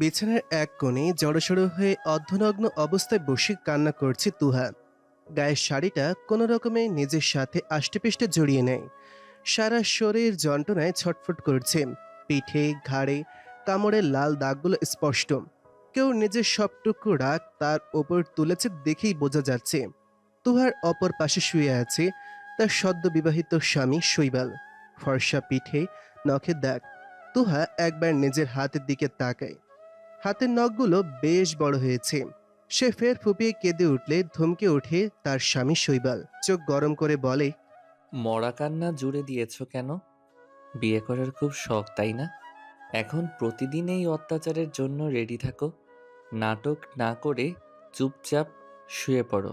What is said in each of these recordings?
বিছানার এক কোণে জড়সড় হয়ে অর্ধনগ্ন অবস্থায় বসে কান্না করছে তুহা। গায়ের শাড়িটা কোনো রকমে নিজের সাথে আষ্টেপৃষ্টে জড়িয়ে নেয়। সারা শরীর যন্ত্রণায় ছটফট করছে। পিঠে, ঘাড়ে কামড়ের লাল দাগগুলো স্পষ্ট। কেউ নিজের সবটুকু রাগ তার ওপর তুলেছে দেখেই বোঝা যাচ্ছে। তুহার অপর পাশে শুয়ে আছে তার সদ্য বিবাহিত স্বামী শৈবাল। ফর্সা পিঠে নখের দাগ। তুহা একবার নিজের হাতের দিকে তাকায়। হাতের নখগুলো বেশ বড় হয়েছে। সে ফের ফুপিয়ে কেঁদে উঠলে ধমকে ওঠে তার স্বামী শৈবাল। চোখ গরম করে বলে, মরা কান্না জুড়ে দিয়েছ কেন? বিয়ে করার খুব শখ, তাই না? এখন প্রতিদিন এই অত্যাচারের জন্য রেডি থাকো। নাটক না করে চুপচাপ শুয়ে পড়ো।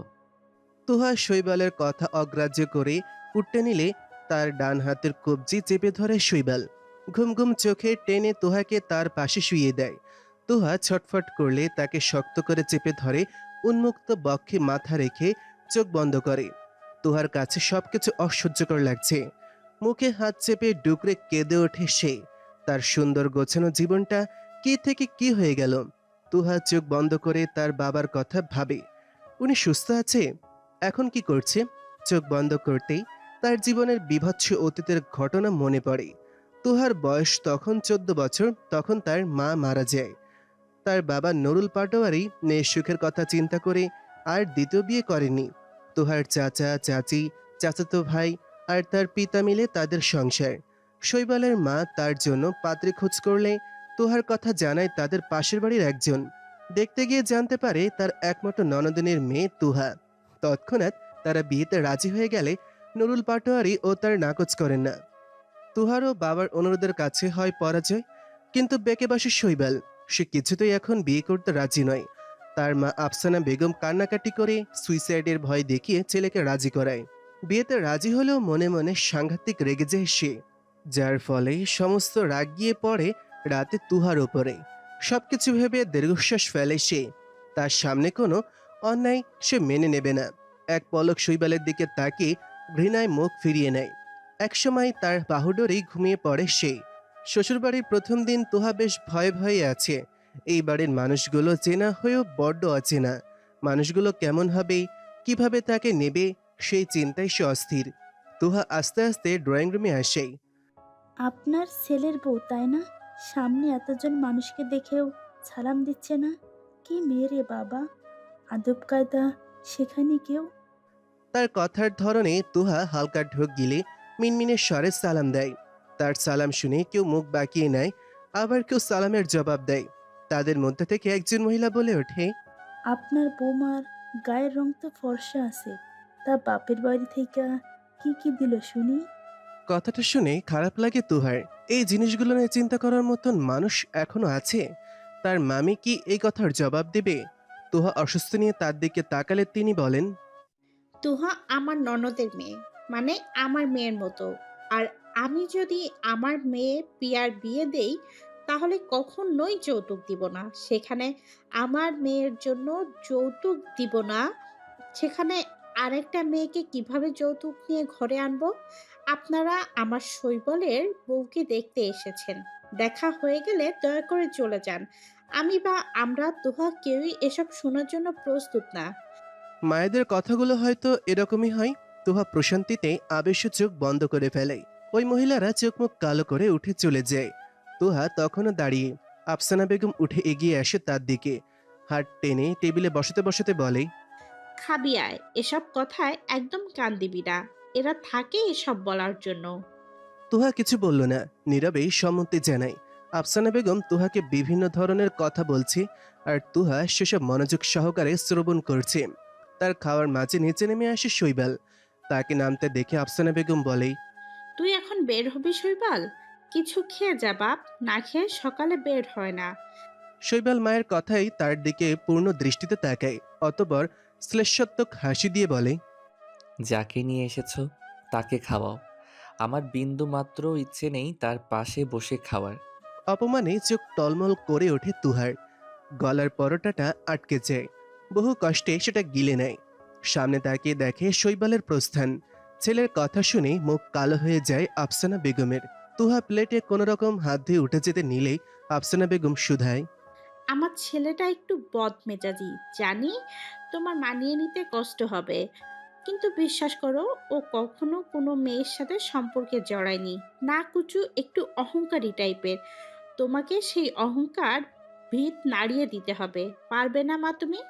তুহা শৈবালের কথা অগ্রাহ্য করে উঠতে নিলে তার ডান হাতের কবজি চেপে ধরে শৈবাল। ঘুম ঘুম চোখে টেনে তুহাকে তার পাশে শুইয়ে দেয়। তুহা ছটফট করলে তাকে শক্ত করে চেপে ধরে, উন্মুক্ত বক্ষে মাথা রেখে চোখ বন্ধ করে। তুহার কাছে সবকিছু অসহ্যকর লাগছে। মুখে হাত চেপে ডুকরে কেঁদে ওঠে সে। তার সুন্দর গোছানো জীবনটা কি থেকে কি হয়ে গেল। তুহা চোখ বন্ধ করে তার বাবার কথা ভাবে। উনি সুস্থ আছে? এখন কি করছে? চোখ বন্ধ করতেই তার জীবনের বীভৎস অতীতের ঘটনা মনে পড়ে। তুহার বয়স তখন 14 বছর। তখন তার মা মারা যায়। তার বাবা নুরুল পাটোয়ারি মেয়ের সুখের কথা চিন্তা করে আর দ্বিতীয় বিয়ে করেনি। তুহার চাচা, চাচি, চাচাতো ভাই আর তার পিতা মিলে তাদের সংসার। শৈবালের মা তার জন্য পাত্রী খোঁজ করলে তুহার কথা জানায় তাদের পাশের বাড়ির একজন। দেখতে গিয়ে জানতে পারে তার একমাত্র ননদিনের মেয়ে তুহা। তৎক্ষণাৎ তারা বিয়েতে রাজি হয়ে গেলে নুরুল পাটোয়ারি ও তার নাকচ করেন না। তুহারও বাবার অনুরোধের কাছে হয় পরাজয়। কিন্তু বেঁকে বসে শৈবাল। সে কিছুতেই এখন বিয়ে করতে রাজি নয়। তার মা আফসানা বেগম কান্নাকাটি করে সুইসাইডের ভয় দেখিয়ে ছেলেকে রাজি করায়। বিয়েতে রাজি হলেও মনে মনে সাংঘাতিক রেগে যায় সে। যার ফলে সমস্ত রাগ গিয়ে পড়ে রাতে তুহার ওপরে। সবকিছু ভেবে দীর্ঘশ্বাস ফেলে সে। তার সামনে কোনো অন্যায় সে মেনে নেবে না। এক পলক শৈবালের দিকে তাকিয়ে ঘৃণায় মুখ ফিরিয়ে নেয়। একসময় তার বাহুডোরেই ঘুমিয়ে পড়ে সে। শ্বশুরবাড়ির প্রথম দিন তুহা বেশ ভয়ে ভয়ে আছে। এই বাড়ির মানুষগুলো চেনা হয়েও বড্ড অচেনা। মানুষগুলো কেমন হবে, কিভাবে তাকে নেবে, সেই চিন্তায় সে অস্থির। তুহা আস্তে আস্তে ড্রয়িং রুমে আসে। আপনার ছেলের বউ তাই না? সামনে এতজন মানুষকে দেখেও সালাম দিচ্ছে না। কি মেয়ে রে বাবা, আদব কায়দা শেখায়নি কেউ? তার কথার ধরনে তুহা হালকা ঢোক গিলে মিনমিনের স্বরে সালাম দেয়। তার সালাম শুনে কেউ মুখ বাঁকিয়ে নেয়, আবার কেউ সালামের জবাব দেয়। তাদের মধ্যে থেকে একজন মহিলা বলে ওঠে, আপনার বৌমার গায়ের রং তো ফর্সা আছে, তা বাপের বাড়ি থেকে কি কি দিল শুনি? কথাটা শুনে খারাপ লাগে তুহার। এই জিনিসগুলো নিয়ে চিন্তা করার মতন মানুষ এখনো আছে? তার মামি কি এই কথার জবাব দেবে? তুহা অসুস্থ নিয়ে তার দিকে তাকালে তিনি বলেন, তুহা আমার ননদের মেয়ে, মানে আমার মেয়ের মতো। আর আমি যদি আমার মেয়ে পিয়ার বিয়ে দেই, তাহলে কখনোই যৌতুক দিব না। সেখানে আমার মেয়ের জন্য যৌতুক দিব না, সেখানে আরেকটা মেয়েকে কিভাবে যৌতুক নিয়ে ঘরে আনবো? আপনারা আমার শৈবলের বউকে দেখতে এসেছেন, দেখা হয়ে গেলে দয়া করে চলে যান। আমি বা আমরা তুহা কেউই এসব শোনার জন্য প্রস্তুত না। মায়েদের কথাগুলো হয়তো এরকমই হয়। তুহা প্রশান্তিতে আবেশ চোখ বন্ধ করে ফেলে। ওই মহিলারা চোখ মুখ কালো করে উঠে চলে যায়। তুহা তখনও দাঁড়িয়ে। আফসানা বেগম উঠে এগিয়ে আসে তার দিকে। হাত টেনে টেবিলে বসাতে বসাতে বলে, খাবি আয়, এসব কথায় একদম কান দিবি না। এরা থাকে এসব বলার জন্য। তুহা কিছু বলল না, নীরবেই সম্মতি জানায়। আফসানা বেগম তুহাকে বিভিন্ন ধরনের কথা বলছে, আর তুহা সেসব মনোযোগ সহকারে শ্রবণ করছে। তার খাওয়ার মাঝে নিচে নেমে আসে শৈবাল। তাকে নামতে দেখে আফসানা বেগম বলে, তুই এখন বের হবি শৈবাল? কিছু খেয়ে যা বাপ, না খেয়ে সকালে বের হয় না। শৈবাল মায়ের কথাই তার দিকে পূর্ণ দৃষ্টিতে তাকায়। অতঃপর শ্লেষাত্মক হাসি দিয়ে বলে, যাকে নিয়ে এসেছো তাকে খাওয়াও। আমার বিন্দু মাত্র ইচ্ছে নেই তার পাশে বসে খাওয়ার। অপমানে চোখ টলমল করে ওঠে তুহার। গলার পরোটাটা আটকে যায়। বহু কষ্টে সেটা গিলে নেয়। সামনে তাকিয়ে দেখে শৈবালের প্রস্থান। ছেলের কথা শুনে মুখ কালো হয়ে যায় আফসানা বেগমের। তুহা প্লেটে কোনো রকম হাত দিয়ে উঠে যেতে নিলেই আফসানা বেগম শুধায়, আমার ছেলেটা একটু বদমেজাজি, জানি তোমার মানিয়ে নিতে কষ্ট হবে, কিন্তু বিশ্বাস করো, ও কখনো কোনো মেয়ের সাথে সম্পর্কে জড়ায়নি। না কুচু, একটু অহংকারী টাইপের। তোমাকে সেই অহংকার ভিত নাড়িয়ে দিতে হবে। পারবে না মা তুমি?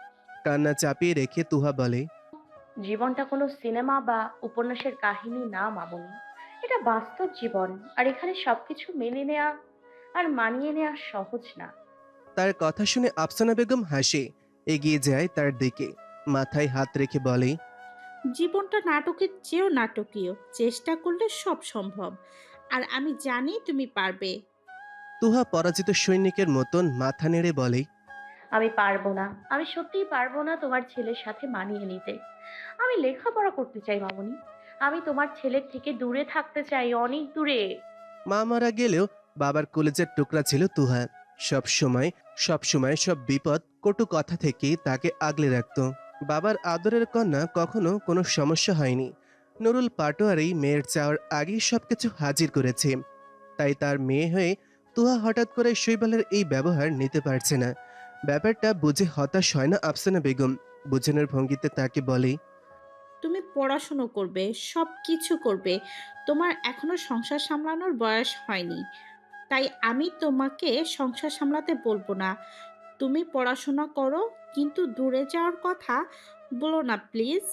কান্না চাপিয়ে রেখে তুহা বলে, জীবনটা কোনো সিনেমা বা উপন্যাসের কাহিনী না মামুনি। এটা বাস্তব জীবন, আর এখানে সবকিছু মেনে নেওয়া আর মানিয়ে নেওয়া সহজ না। তার কথা শুনে আফসানা বেগম হাসে, এগিয়ে যায় তার দিকে, মাথায় হাত রেখে বলে, জীবনটা নাটকের চেয়েও নাটকীয়, চেষ্টা করলে সব সম্ভব। আর আমি জানি তুমি পারবে। তুহা পরাজিত সৈনিকের মতন মাথা নেড়ে বলে, আমি পারবো না, আমি সত্যিই পারবো না তোমার ছেলের সাথে মানিয়ে নিতে। আমি লেখাপড়া করতে চাই মামুনি। আমি তোমার ছেলের থেকে দূরে থাকতে চাই, অনেক দূরে। মা মারা গেলেও বাবার কলেজের টুকরা ছিল তুহা। সব সময় সব বিপদ কটু কথা থেকে তাকে আগলে রাখত। বাবার আদরের কন্যা কখনো কোনো সমস্যা হয়নি। নুরুল পাটোয়ারি মেয়ের চাওয়ার আগেই সবকিছু হাজির করেছে। তাই তার মেয়ে হয়ে তুহা হঠাৎ করে শৈবালের এই ব্যবহার নিতে পারছে না। ব্যাপারটা বুঝে হতাশ হয় না আফসানা বেগম। বুঝানোর ভঙ্গিতে তাকে বলে, তুমি পড়াশুনো করবে, সব কিছু করবে। তোমার এখনো সংসার সামলানোর বয়স হয়নি, তাই আমি তোমাকে সংসার সামলাতে বলবো না। তুমি পড়াশোনা করো, কিন্তু দূরে যাওয়ার কথা বলো না প্লিজ।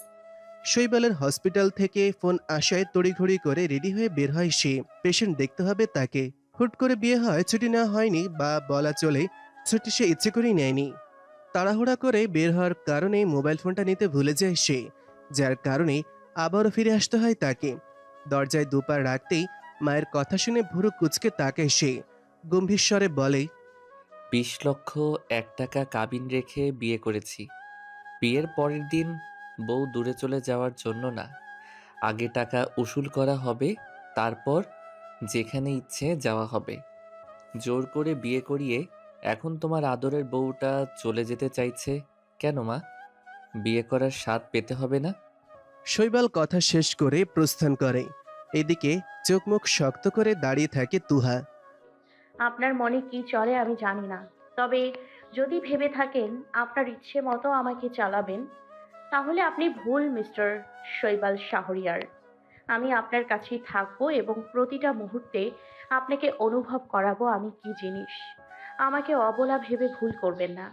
শৈবালের হসপিটাল থেকে ফোন আসায় তড়িঘড়ি করে রেডি হয়ে বের হয় সে। পেশেন্ট দেখতে হবে তাকে। হুট করে বিয়ে হয়, ছুটি নেওয়া হয়নি, বা বলা চলে ছুটি সে ইচ্ছে করেই নেয়নি। তাড়াহুড়া করে বের হওয়ার কারণে মোবাইল ফোনটা নিতে ভুলে যায় সে, যার কারণে আবারও ফিরে আসতে হয় তাকে। দরজায় দুপা রাখতেই মায়ের কথা শুনে ভুরু কুচকে তাকায় সে, গম্ভীর স্বরে বলে, 20,01,000 টাকা কাবিন রেখে বিয়ে করেছি। বিয়ের পরের দিন বউ দূরে চলে যাওয়ার জন্য না, আগে টাকা উসুল করা হবে, তারপর যেখানে ইচ্ছে যাওয়া হবে। জোর করে বিয়ে করিয়ে এখন তোমার আদরের বউটা চলে যেতে চাইছে কেন মা? বিয়ে করার স্বাদ পেতে হবে না? শৈবাল কথা শেষ করে প্রস্থান করে। এদিকে চোখ মুখ শক্ত করে দাঁড়িয়ে থাকে তুহা। আপনার মনে কি চলে আমি জানি না, তবে যদি ভেবে থাকেন আপনার ইচ্ছে মতো আমাকে চালাবেন, তাহলে আপনি ভুল মিস্টার শৈবাল শাহরিয়ার। আমি আপনার কাছেই থাকবো এবং প্রতিটা মুহূর্তে আপনাকে অনুভব করাবো আমি কি জিনিস। আমাকে অবলা ভেবে ভুল করবেন না।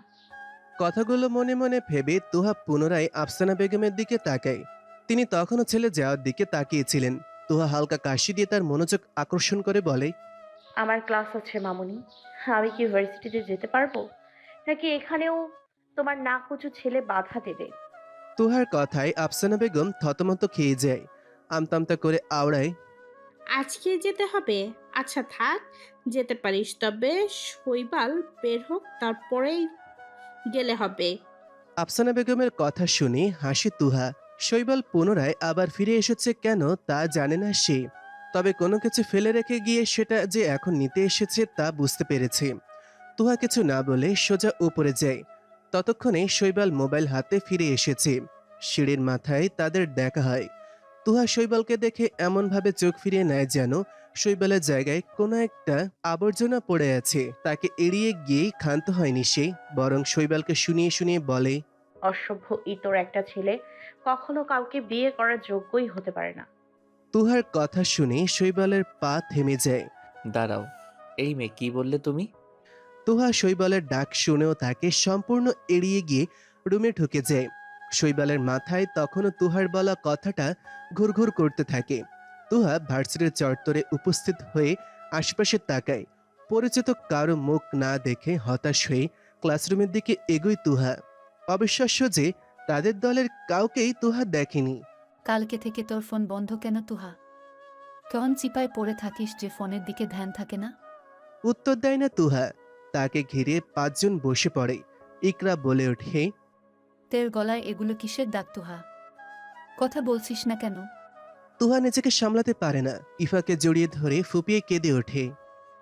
কথাগুলো মনে মনে ভেবে তুহা পুনরায় আফসানা বেগমের দিকে তাকায়। তিনি তখনও ছেলে যাওয়ার দিকে তাকিয়েছিলেন। তুহা হালকা কাশি দিয়ে তার মনোযোগ আকর্ষণ করে বলে, আমার ক্লাস আছে মামুনি। আমি কি ইউনিভার্সিটিতে যেতে পারবো, নাকি এখানেও তোমার নাকুচু ছেলে বাধা দেবে? তুহার কথায় আফসানা বেগম থতমত খেয়ে যায়। আমতামতা করে আওড়ায়, আজকে যেতে হবে? আচ্ছা থাক, যেতে পারিস, তবে শৈবাল বের হোক, তারপরেই গেলে হবে। আফসানা বেগমের কথা শুনে হাসি তুহা। শৈবাল পুনরায় আবার ফিরে এসেছে কেন তা জানে না সে, তবে কোনো কিছু ফেলে রেখে গিয়ে সেটা যে এখন নিতে এসেছে তা বুঝতে পেরেছে। তুহা কিছু না বলে সোজা উপরে যায়। ততক্ষণে শৈবাল মোবাইল হাতে ফিরে এসেছে। সিঁড়ির মাথায় তাদের দেখা হয়। তুহা শৈবালকে দেখে এমনভাবে চোখ ফিরিয়ে নেয় যেন শৈবালের জায়গায় কোনো একটা আবর্জনা পড়ে আছে। তাকে এড়িয়ে গিয়েই ক্ষান্ত হয়নি সে, বরং শৈবালকে শুনিয়ে শুনিয়ে বলে, অসভ্য ইতর একটা ছেলে কখনো কাউকে বিয়ে করার যোগ্যই হতে পারে না। তুহার কথা শুনে শৈবালের পা থেমে যায়। দাঁড়াও, এই মেয়ে কি বললে তুমি? তুহা শৈবালের ডাক শুনেও তাকে সম্পূর্ণ এড়িয়ে গিয়ে রুমে ঢুকে যায়। শৈবালের মাথায় তখনও তুহার বলা কথাটা ঘুরঘুর করতে থাকে। তুহা ভার্সিটির চত্বরে উপস্থিত হয়ে আশপাশে তাকায়। পরিচিত কারো মুখ না দেখে হতাশ হয়ে ক্লাসরুমের দিকে এগোয় তুহা। অবিশ্বাস্য যে তাদের দলের কাউকেই তুহা দেখেনি। কালকে থেকে তোর ফোন বন্ধ কেন তুহা? কেমন চিপায় পড়ে থাকিস যে ফোনের দিকে ধ্যান থাকে না? উত্তর দেয় না তুহা। তাকে ঘিরে 5 জন বসে পড়ে। ইকরা বলে ওঠে, তের গলায় এগুলো কিসের দাগ তুহা? কথা বলছিস না কেন? তুহা নিজেকে সামলাতে পারে না। ইফাকে জড়িয়ে ধরে ফুপিয়ে কেঁদে ওঠে।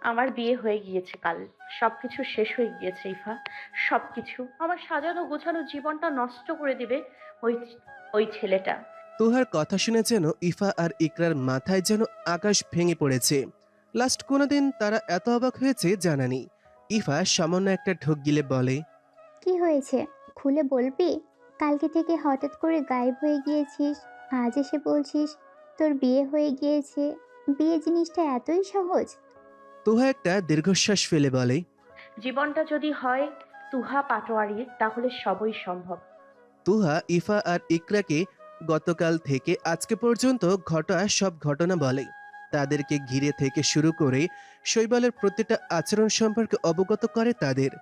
আমার বিয়ে হয়ে গিয়েছে কাল, সবকিছু শেষ হয়ে গিয়েছে ইফা। সবকিছু আমার সাজানো গোছানো জীবনটা নষ্ট করে দিবে ওই ওই ছেলেটা। তুহার কথা শুনে যেন ইফা আর ইকরার মাথায় যেন আকাশ ভেঙে পড়েছে। লাস্ট কোনোদিন তারা এত অবাক হয়েছে জানা নেই। ইফা সামান্য একটা ঢোক গিলে বলে, কি হয়েছে? খুলে বলবি? কালকে থেকে হঠাৎ করে গায়েব হয়ে গিয়েছিস, আজ এসে বলছিস তোর বিয়ে হয়ে গিয়েছে। বিয়ে জিনিসটা এতই সহজ? তুহা একটা দীর্ঘশ্বাস ফেলে বলে, জীবনটা যদি হয় তুহা পাটোয়ারির তাহলে সবই সম্ভব। তুহা ইফা আর ইকরাকে গতকাল থেকে আজকে পর্যন্ত ঘটা সব ঘটনা বলে। তাদেরকে ঘিরে থেকে শুরু করে শৈবালের প্রতিটা আচরণ সম্পর্কে অবগত করে তাদের।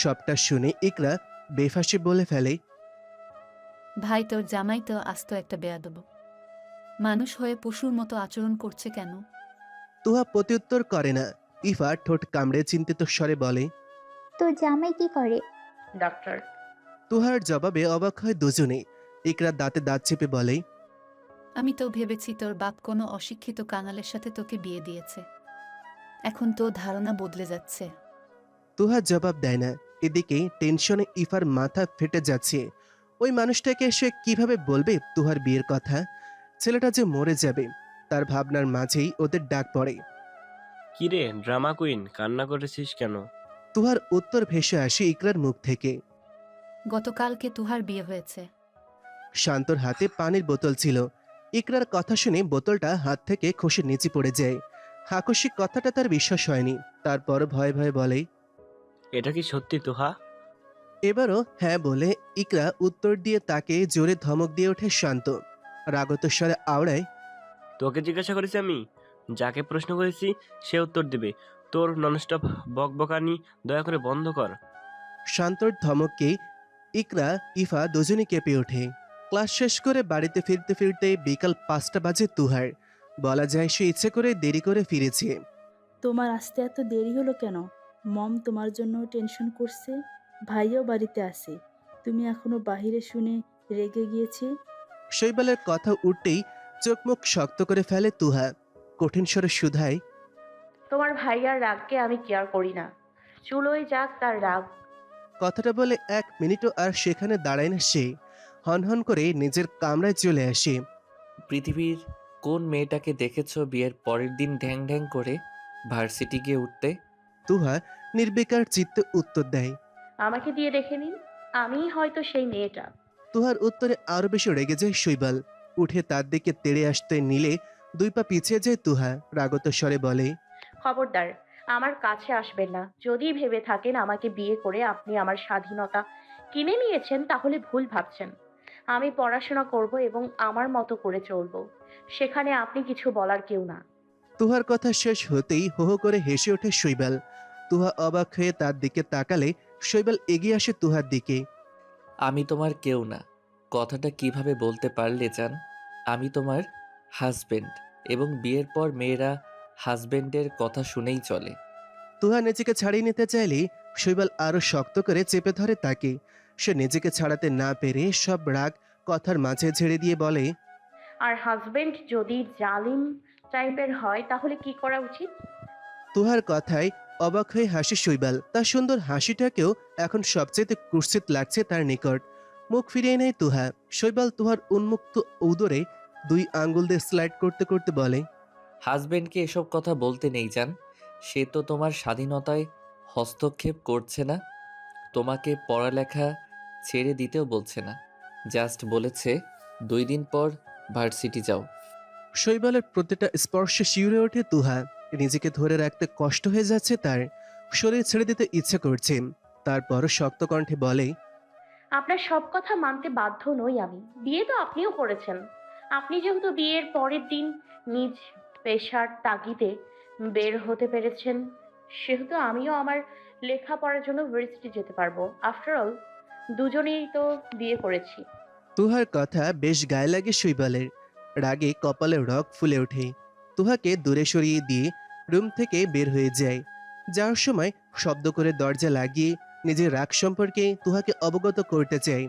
সবটা শুনে ইকরা বেফাসে বলে ফেলে, ভাই তোর জামাই তো আস্ত একটা বেয়াদব। মানুষ হয়ে পশুর মতো আচরণ করছে কেন? তুহা প্রত্যুত্তর করে না। ইফা ঠোঁট কামড়ে চিন্তিত স্বরে বলে, তোর জামাই কি করে? ডাক্তার। তুহার জবাবে অবাক হয় দুজনে। ইকরা দাঁতে দাঁত চেপে বলে, আমি তো ভেবেছি তোর বাপ কোনো অশিক্ষিত কাঙালের সাথে তোকে বিয়ে দিয়েছে। এখন তো ধারণা বদলে যাচ্ছে। তুহা জবাব দেয় না। এদিকে টেনশনে ইফার মাথা ফেটে যাচ্ছে। ওই মানুষটাকে সে কিভাবে বলবে তুহার বিয়ের কথা? ছেলেটা যে মরে যাবে, তার ভাবনার মাঝেই ওদের ডাক পড়ে। কিরে ড্রামা কুইন, কান্না করেছিস কেন? তুহার উত্তর ভেসে আসে ইকরার মুখ থেকে। গতকালকে তুহার বিয়ে হয়েছে। শান্তর হাতে পানির বোতল ছিল। ইকরার কথা শুনে বোতলটা হাত থেকে খসে নিচে পড়ে যায়। আকস্মিক কথাটা তার বিশ্বাস হয়নি। তারপর ভয়ে ভয়ে বলে, এটা কি সত্যি তুহা? এবারও হ্যাঁ বলে ইকরা উত্তর দিয়ে তাকে জোরে ধমক দিয়ে ওঠে শান্ত। রাগত স্বরে আওড়ায়, তোকে জিজ্ঞাসা করেছি আমি? যাকে প্রশ্ন করেছি সে উত্তর দেবে। তোর ননস্টপ বকবকানি দয়া করে বন্ধ কর। শান্তর ধমককে ইকরা ইফা দুজনই কেঁপে ওঠে। ক্লাস শেষ করে বাড়িতে ফিরতে ফিরতে বিকাল 5টা বাজে তুহার। বলা যায় সে ইচ্ছে করে দেরি করে ফিরেছে। তোমার আসতে এত দেরি হলো কেন? মম তোমার জন্য টেনশন করছে। ভাইও বাড়িতে আছে, তুমি এখনো বাহিরে শুনে রেগে গিয়েছে। শৈবালের কথা উঠতেই চোখ মুখ শক্ত করে ফেলে তুহা। কঠিন স্বরে শুধায়, তোমার ভাইয়ার রাগকে আমি কেয়ার করি না। চুলোয় যাক তার রাগ। কথাটা বলে 1 মিনিটও আর সেখানে দাঁড়ায় না সে। হনহন করে নিজের কামরায় চলে আসে। পৃথিবীর কোন মেয়েটাকে দেখেছো বিয়ের পরের দিন ঢ্যাং ঢ্যাং করে ভার্সিটি গিয়ে উঠতে? তুহা নির্বিকার চিত্তে উত্তর দেয়। আমাকে দিয়ে দেখে নিন, আমিই হয়তো সেই মেয়েটা। তুহার উত্তরে আরো বেশি রেগে যায় শৈবাল। উঠে তার দিকে তেড়ে আসতে নিলে 2 পা পিছিয়ে যায় তুহা। রাগত স্বরে বলে, খবরদার, আমার কাছে আসবেন না। যদি ভেবে থাকেন আমাকে বিয়ে করে আপনি আমার স্বাধীনতা কিনে নিয়েছেন তাহলে ভুল ভাবছেন। আমি পড়াশোনা করব এবং আমার মতো করে চলবো। সেখানে আপনি কিছু বলার কেউ না। তুহার কথা শেষ হতেই হো হো করে হেসে ওঠে শৈবাল। তুহা অবাক হয়ে তার দিকে তাকালে শৈবাল এগিয়ে আসে তুহার দিকে। আমি তোমার কেউ না। কথাটা কিভাবে বলতে পারলে জান? আমি তোমার হাজবেন্ড, এবং বিয়ের পর মেয়েরা হাজবেন্ডের কথা শুনেই চলে। তুহা নিজেকে ছাড়িয়ে নিতে চাইলে শৈবাল আরো শক্ত করে চেপে ধরে তাকে। সে নিজেকে ছাড়াতে না পেরে সব রাগ কথার মাঝে ঝেড়ে দিয়ে বলে, আর হাজবেন্ড যদি জালিম টাইপের হয় তাহলে কি করা উচিত? তুহার কথায় অবাক হয়ে হাসে শৈবাল। তার সুন্দর হাসিটাকেও এখন সবচেয়ে কুৎসিত লাগছে তার নিকট। মুখ ফিরিয়ে নেয় তুহা। শৈবাল তুহার উন্মুক্ত উদরে 2 আঙ্গুল দিয়ে স্লাইড করতে করতে বলে, হাজবেন্ডকে এসব কথা বলতে নেই জান। সে তো তোমার স্বাধীনতায় হস্তক্ষেপ করছে না, তোমাকে পড়ালেখা ছেড়ে দিতেও বলছে না। জাস্ট বলেছে 2 দিন পর ভার্সিটি যাও। শৈবালের প্রতিটা স্পর্শে শিউরে ওঠে তুহা। নিজেকে ধরে রাখতে কষ্ট হয়ে যাচ্ছে তার। শরীর ছেড়ে দিতে ইচ্ছে করছে। তারপর শক্ত কণ্ঠে বলে, আপনার সব কথা মানতে বাধ্য নই আমি। বিয়ে তো আপনিও করেছেন। আপনি যেহেতু বিয়ের পরের দিন নিজ পেশার তাগিদে বের হতে পেরেছেন, সেহেতু আমিও আমার লেখাপড়ার জন্য ভার্সিটি যেতে পারবো। আফটার অল দুজনেই তো বিয়ে করেছি। তুহার কথা বেশ গায়ে লাগে শৈবালের। রাগে কপালে রগ ফুলে ওঠে। তুহাকে দূরে সরিয়ে দিয়ে রুম থেকে বের হয়ে যায়। যাওয়ার সময় শব্দ করে দরজা লাগিয়ে নিজের রাগ সম্পর্কে তুহাকে অবগত করতে চায়।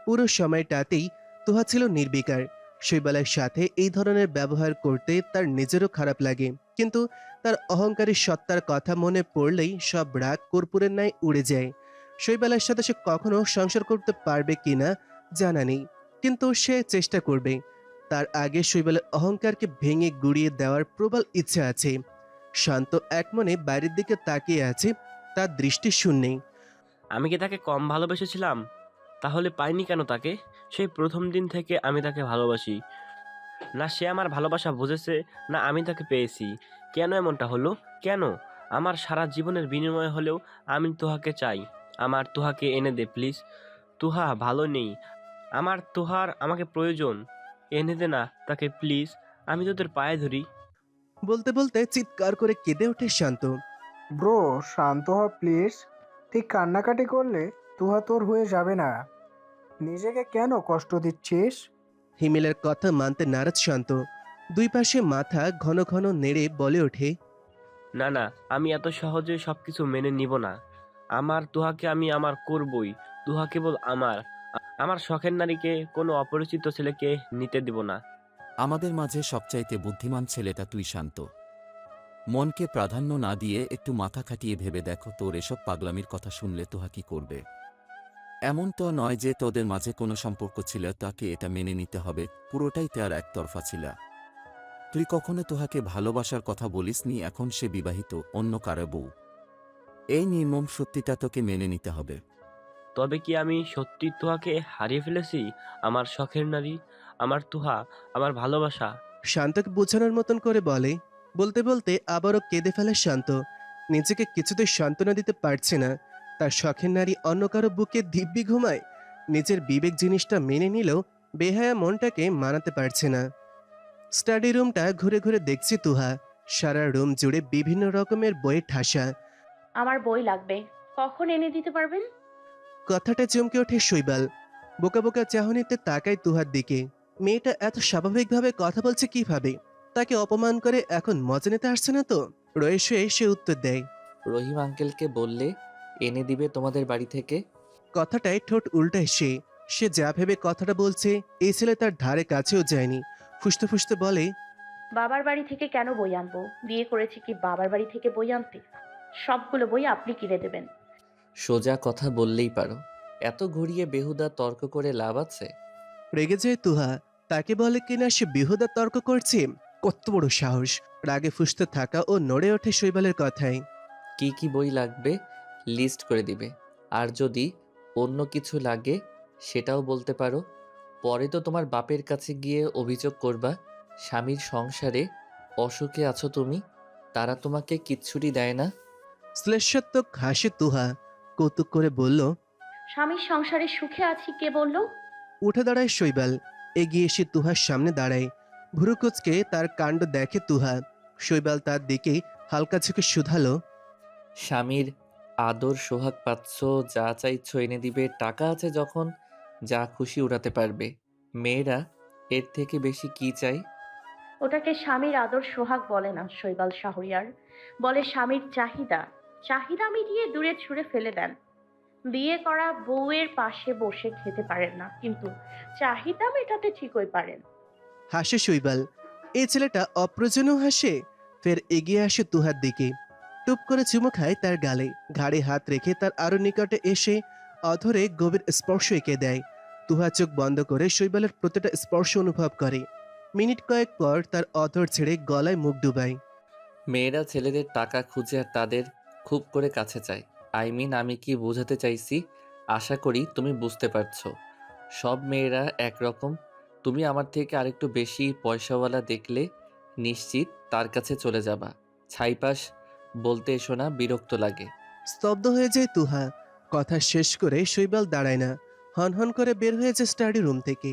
পুরো সময়টাতেই তুহা ছিল নির্বিকার। শৈবালের সাথে এই ধরনের ব্যবহার করতে তার নিজেরও খারাপ লাগে, কিন্তু তার অহংকারী সত্তার কথা মনে পড়লেই সব রাগ কর্পূরের ন্যায় উড়ে যায়। শৈবালের সাথে সে কখনো সংসার করতে পারবে কিনা জানা নেই, কিন্তু সে চেষ্টা করবে। তার আগে শৈবালের অহংকারকে ভেঙে গুড়িয়ে দেওয়ার প্রবল ইচ্ছা আছে। শান্ত একমনে বাইরের দিকে তাকিয়ে আছে। তার দৃষ্টি শূন্যে। আমি কি তাকে কম ভালোবেসেছিলাম? তাহলে পাইনি কেন তাকে? সেই প্রথম দিন থেকে আমি তাকে ভালোবাসি। না সে আমার ভালোবাসা বুঝেছে, না আমি তাকে পেয়েছি। কেন এমনটা হলো? কেন? আমার সারা জীবনের বিনিময়ে হলেও আমি তোহাকে চাই। আমার তোহাকে এনে দে প্লিজ। তুহা ভালো নেই, আমার তোহার আমাকে প্রয়োজন। এনে দে না তাকে প্লিজ, আমি তোদের পায়ে ধরি। বলতে বলতে চিৎকার করে কেঁদে ওঠে শান্ত। ব্রো, শান্ত হ প্লিজ। ঠিক কান্নাকাটি করলে তুহা তোর হয়ে যাবে না। নিজেকে কেন কষ্ট দিচ্ছিস? হিমেলের কথা মানতে নারাজ শান্ত। দুই পাশে মাথা ঘন ঘন নেড়ে বলে ওঠে, না না, আমি এত সহজে সবকিছু মেনে নিব না। আমার তুহাকে আমি আমার করবই। তুহা কেবল আমার। আমার শখের নারীকে কোনো অপরিচিত ছেলেকে নিতে দিব না। আমাদের মাঝে সবচাইতে বুদ্ধিমান ছেলেটা তুই, শান্ত। মনকে প্রাধান্য না দিয়ে একটু মাথা খাটিয়ে ভেবে দেখো, তোর এসব পাগলামির কথা শুনলে তোহা কি করবে? এমন তো নয় যে তোদের মাঝে কোনো সম্পর্ক ছিল, তাকে এটা মেনে নিতে হবে পুরোটাই তার একতরফা ছিল। তুই কখনো তোহাকে ভালোবাসার কথা বলিসনি, এখন সে বিবাহিত, অন্য কারো বউ। এই নির্মম সত্যিটা তোকে মেনে নিতে হবে। তবে কি আমি সত্যি তুহাকে হারিয়ে ফেলেছি? আমার শখের নারী, আমার তুহা, আমার ভালোবাসা। শান্তকে বোঝানোর মতন করে বলে। বলতে বলতে আবারও কেঁদে ফেলে শান্ত। নিজেকে কিছুতেই সান্ত্বনা দিতে পারছে না। তার শখের নারী অন্য কারো বুকে দিব্যি ঘুমায়। নিজের বিবেক জিনিসটা মেনে নিলেও বেহায়া মনটাকে মানাতে পারছে না। স্টাডি রুমটা ঘুরে ঘুরে দেখছি তুহা। সারা রুম জুড়ে বিভিন্ন রকমের বইয়ের ঠাসা। আমার বই লাগবে, কখন এনে দিতে পারবেন? কথাটা চমকে ওঠে শৈবাল। বোকা বোকা চাহনিতে তাকায় তুহার দিকে। মেয়েটা এত স্বাভাবিকভাবে কথা বলছে কিভাবে? তাকে অপমান করে এখন মজা নিতে আসছে না তো? রয়ে শুয়ে সে উত্তর দেয়। রহিম আঙ্কেলকে বললে এনে দিবে তোমাদের বাড়ি থেকে। কথাটায় ঠোঁট উল্টায় সে। সে যা ভেবে কথাটা বলছে এই ছেলে তার ধারে কাছেও যায়নি। ফুসতে ফুসতে বলে, বাবার বাড়ি থেকে কেন বই আনবো? বিয়ে করেছি কি বাবার বাড়ি থেকে বই আনতে? সবগুলো বই আপনি কিনে দেবেন। সোজা কথা বললেই পারো, এত ঘুরিয়ে বেহুদা তর্ক করে লাভ আছে? রেগে যায় তুহা। তাকে বলে কিনা সে বিহুদা তর্ক করছে। কত বড় সাহস! রাগে ফুসতে থাকা ও নড়ে ওঠে শৈবালের কথায়। কি কি বই লাগবে লিস্ট করে দিবে, আর যদি অন্য কিছু লাগে সেটাও বলতে পারো। পরে তো তোমার বাপের কাছে গিয়ে অভিযোগ করবা স্বামীর সংসারে অসুখে আছো তুমি, তারা তোমাকে কিচ্ছুটি দেয় না। শ্লেষাত্মক হাসে তুহা। কৌতুক করে বলল। স্বামীর সংসারে সুখে আছি কে বললো? উঠে দাঁড়ায় শৈবাল। এগিয়ে এসে তুহার সামনে দাঁড়ায়। ভুরুকুচকে তার কাণ্ড দেখে তুহা। শৈবাল তার দিকে হালকা ঝুঁকে শুধালো। স্বামীর আদর সোহাগ পাচ্ছ, যা চাইছো এনে দিবে, টাকা আছে যখন যা খুশি উড়াতে পারবে। মেয়েরা এর থেকে বেশি কি চাই? ওটাকে স্বামীর আদর সোহাগ বলে না শৈবাল শাহরিয়ার, বলে স্বামীর চাহিদা। চাহিদা মিটিয়ে দূরে ছুঁড়ে ফেলে দেন। বিয়ে করা বউয়ের পাশে বসে খেতে পারেন না, কিন্তু চাহিদা মেটাতে ঠিকই পারেন। হাসে শৈবাল। এই ছেলেটা অপ্রয়োজনীয় হাসে। ফের এগিয়ে আসে তুহার দিকে। টুপ করে চুমু খায় তার গালে। ঘাড়ে হাত রেখে তার আরো নিকটে এসে অধরে গভীর স্পর্শ এঁকে দেয়। তুহা চোখ বন্ধ করে শৈবালের প্রতিটা স্পর্শ অনুভব করে। মিনিট কয়েক পর তার অধর ছেড়ে গলায় মুখ ডুবায়। মেয়েরা ছেলেদের টাকা খুঁজে আর তাদের খুব করে কাছে চায়। আমি কি বোঝাতে চাইছি আশা করি তুমি বুঝতে পারছো। সব মেয়েরা একরকম। তুমি আমার থেকে আরেকটু বেশি পয়সাওয়ালা দেখলে নিশ্চিত তার কাছে চলে যাবা। ছাইপাস বলতে এসো না, বিরক্ত লাগে। স্তব্ধ হয়ে যায় তুহা। কথা শেষ করে শৈবাল দাঁড়ায় না। হনহন করে বের হয়েছে স্টাডি রুম থেকে।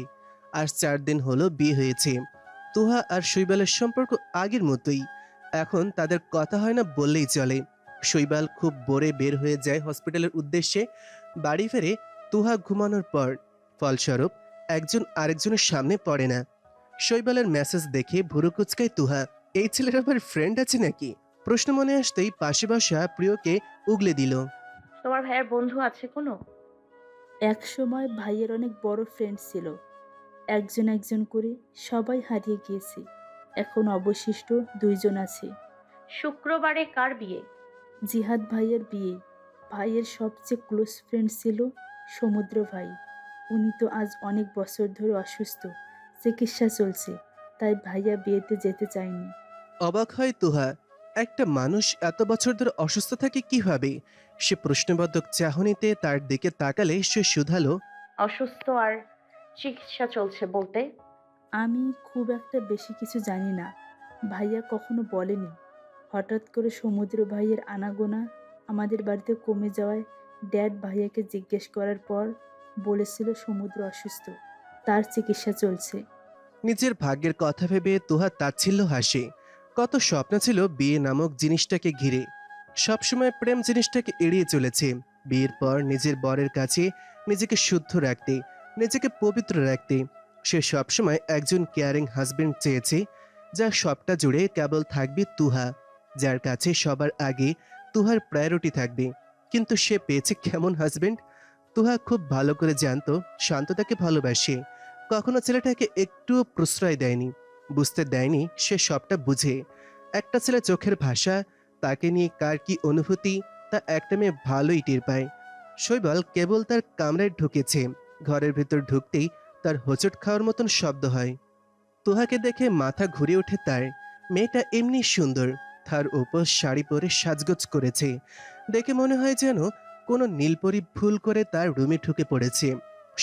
আজ 4 দিন হলো বিয়ে হয়েছে। তুহা আর শৈবালের সম্পর্ক আগের মতোই। এখন তাদের কথা হয় না বললেই চলে। শৈবাল খুব বোরে বের হয়ে যায় হসপিটালের উদ্দেশ্যে। বাড়ি ফেরে তুহা ঘুমানোর পর। ফলস্বরূপ একজন আরেকজনের সামনে পড়ে না। শৈবালের মেসেজ দেখে ভুরু কুচকায় তুহা। এই ছেলের আবার ফ্রেন্ড আছে নাকি? প্রশ্ন মনে আসতেই পাশে বসা প্রিয়কে উগলে দিল। তোমার ভাইয়ের বন্ধু আছে কোনো? এক সময় ভাইয়ের অনেক বড় ফ্রেন্ড ছিল। একজন একজন করে সবাই হারিয়ে গিয়েছে। এখন অবশিষ্ট 2 জন আছে। শুক্রবারে কার বিয়ে? জিহাদ ভাইয়ের বিয়ে। ভাইয়ের সবচেয়ে ক্লোজ ফ্রেন্ড ছিল সমুদ্র ভাই। উনি তো আজ অনেক বছর ধরে অসুস্থ, চিকিৎসা চলছে, তাই ভাইয়া বিয়েতে যেতে চায়নি। অবাক হয় তুহা। একটা মানুষ এত বছর ধরে অসুস্থ থাকে কিভাবে? সে প্রশ্নবোধক চাহনিতে তার দিকে তাকালে সে শুধালো, অসুস্থ আর চিকিৎসা চলছে বলতে? আমি খুব একটা বেশি কিছু জানি না। ভাইয়া কখনো বলেনি। হঠাৎ করে সমুদ্র ভাইয়ের আনাগোনা আমাদের বাড়িতে কমে যাওয়ায় ড্যাড ভাইয়াকে জিজ্ঞেস করার পর বলেছিল সমুদ্র অসুস্থ, তার চিকিৎসা চলছে। নিজের ভাগ্যের কথা ভেবে তুহা তাচ্ছিল্য হাসে। কত স্বপ্ন ছিল বিয়ে নামক জিনিসটাকে ঘিরে। সবসময় প্রেম জিনিসটাকে এড়িয়ে চলেছে। বিয়ের পর নিজের বরের কাছে নিজেকে শুদ্ধ রাখতে, নিজেকে পবিত্র রাখতে সে সবসময় একজন কেয়ারিং হাজবেন্ড চেয়েছে, যার সবটা জুড়ে কেবল থাকবে তুহা, যার কাছে সবার আগে তুহার প্রায়োরিটি থাকবে। কিন্তু সে পেয়েছে কেমন হাজবেন্ড? তুহা খুব ভালো করে জানতো শান্ত তাকে ভালোবাসে। কখনো ছেলেটাকে একটুও প্রশ্রয় দেয়নি, বুঝতে দেয়নি সে সবটা বুঝে। একটা ছেলে চোখের ভাষা, তাকে নিয়ে কার কি অনুভূতি, তা একটা মেয়ে ভালোই টের পায়। শৈবাল কেবল তার কামরায় ঢুকেছে, ঘরের ভেতর ঢুকতেই তার হোঁচট খাওয়ার মতন শব্দ হয়। তুহাকে দেখে মাথা ঘুরে ওঠে তার। মেয়েটা এমনি সুন্দর, তার উপর শাড়ি পরে সাজগোজ করেছে। দেখে মনে হয় যেন কোনো নীলপরি ভুল করে তার রুমে ঢুকে পড়েছে।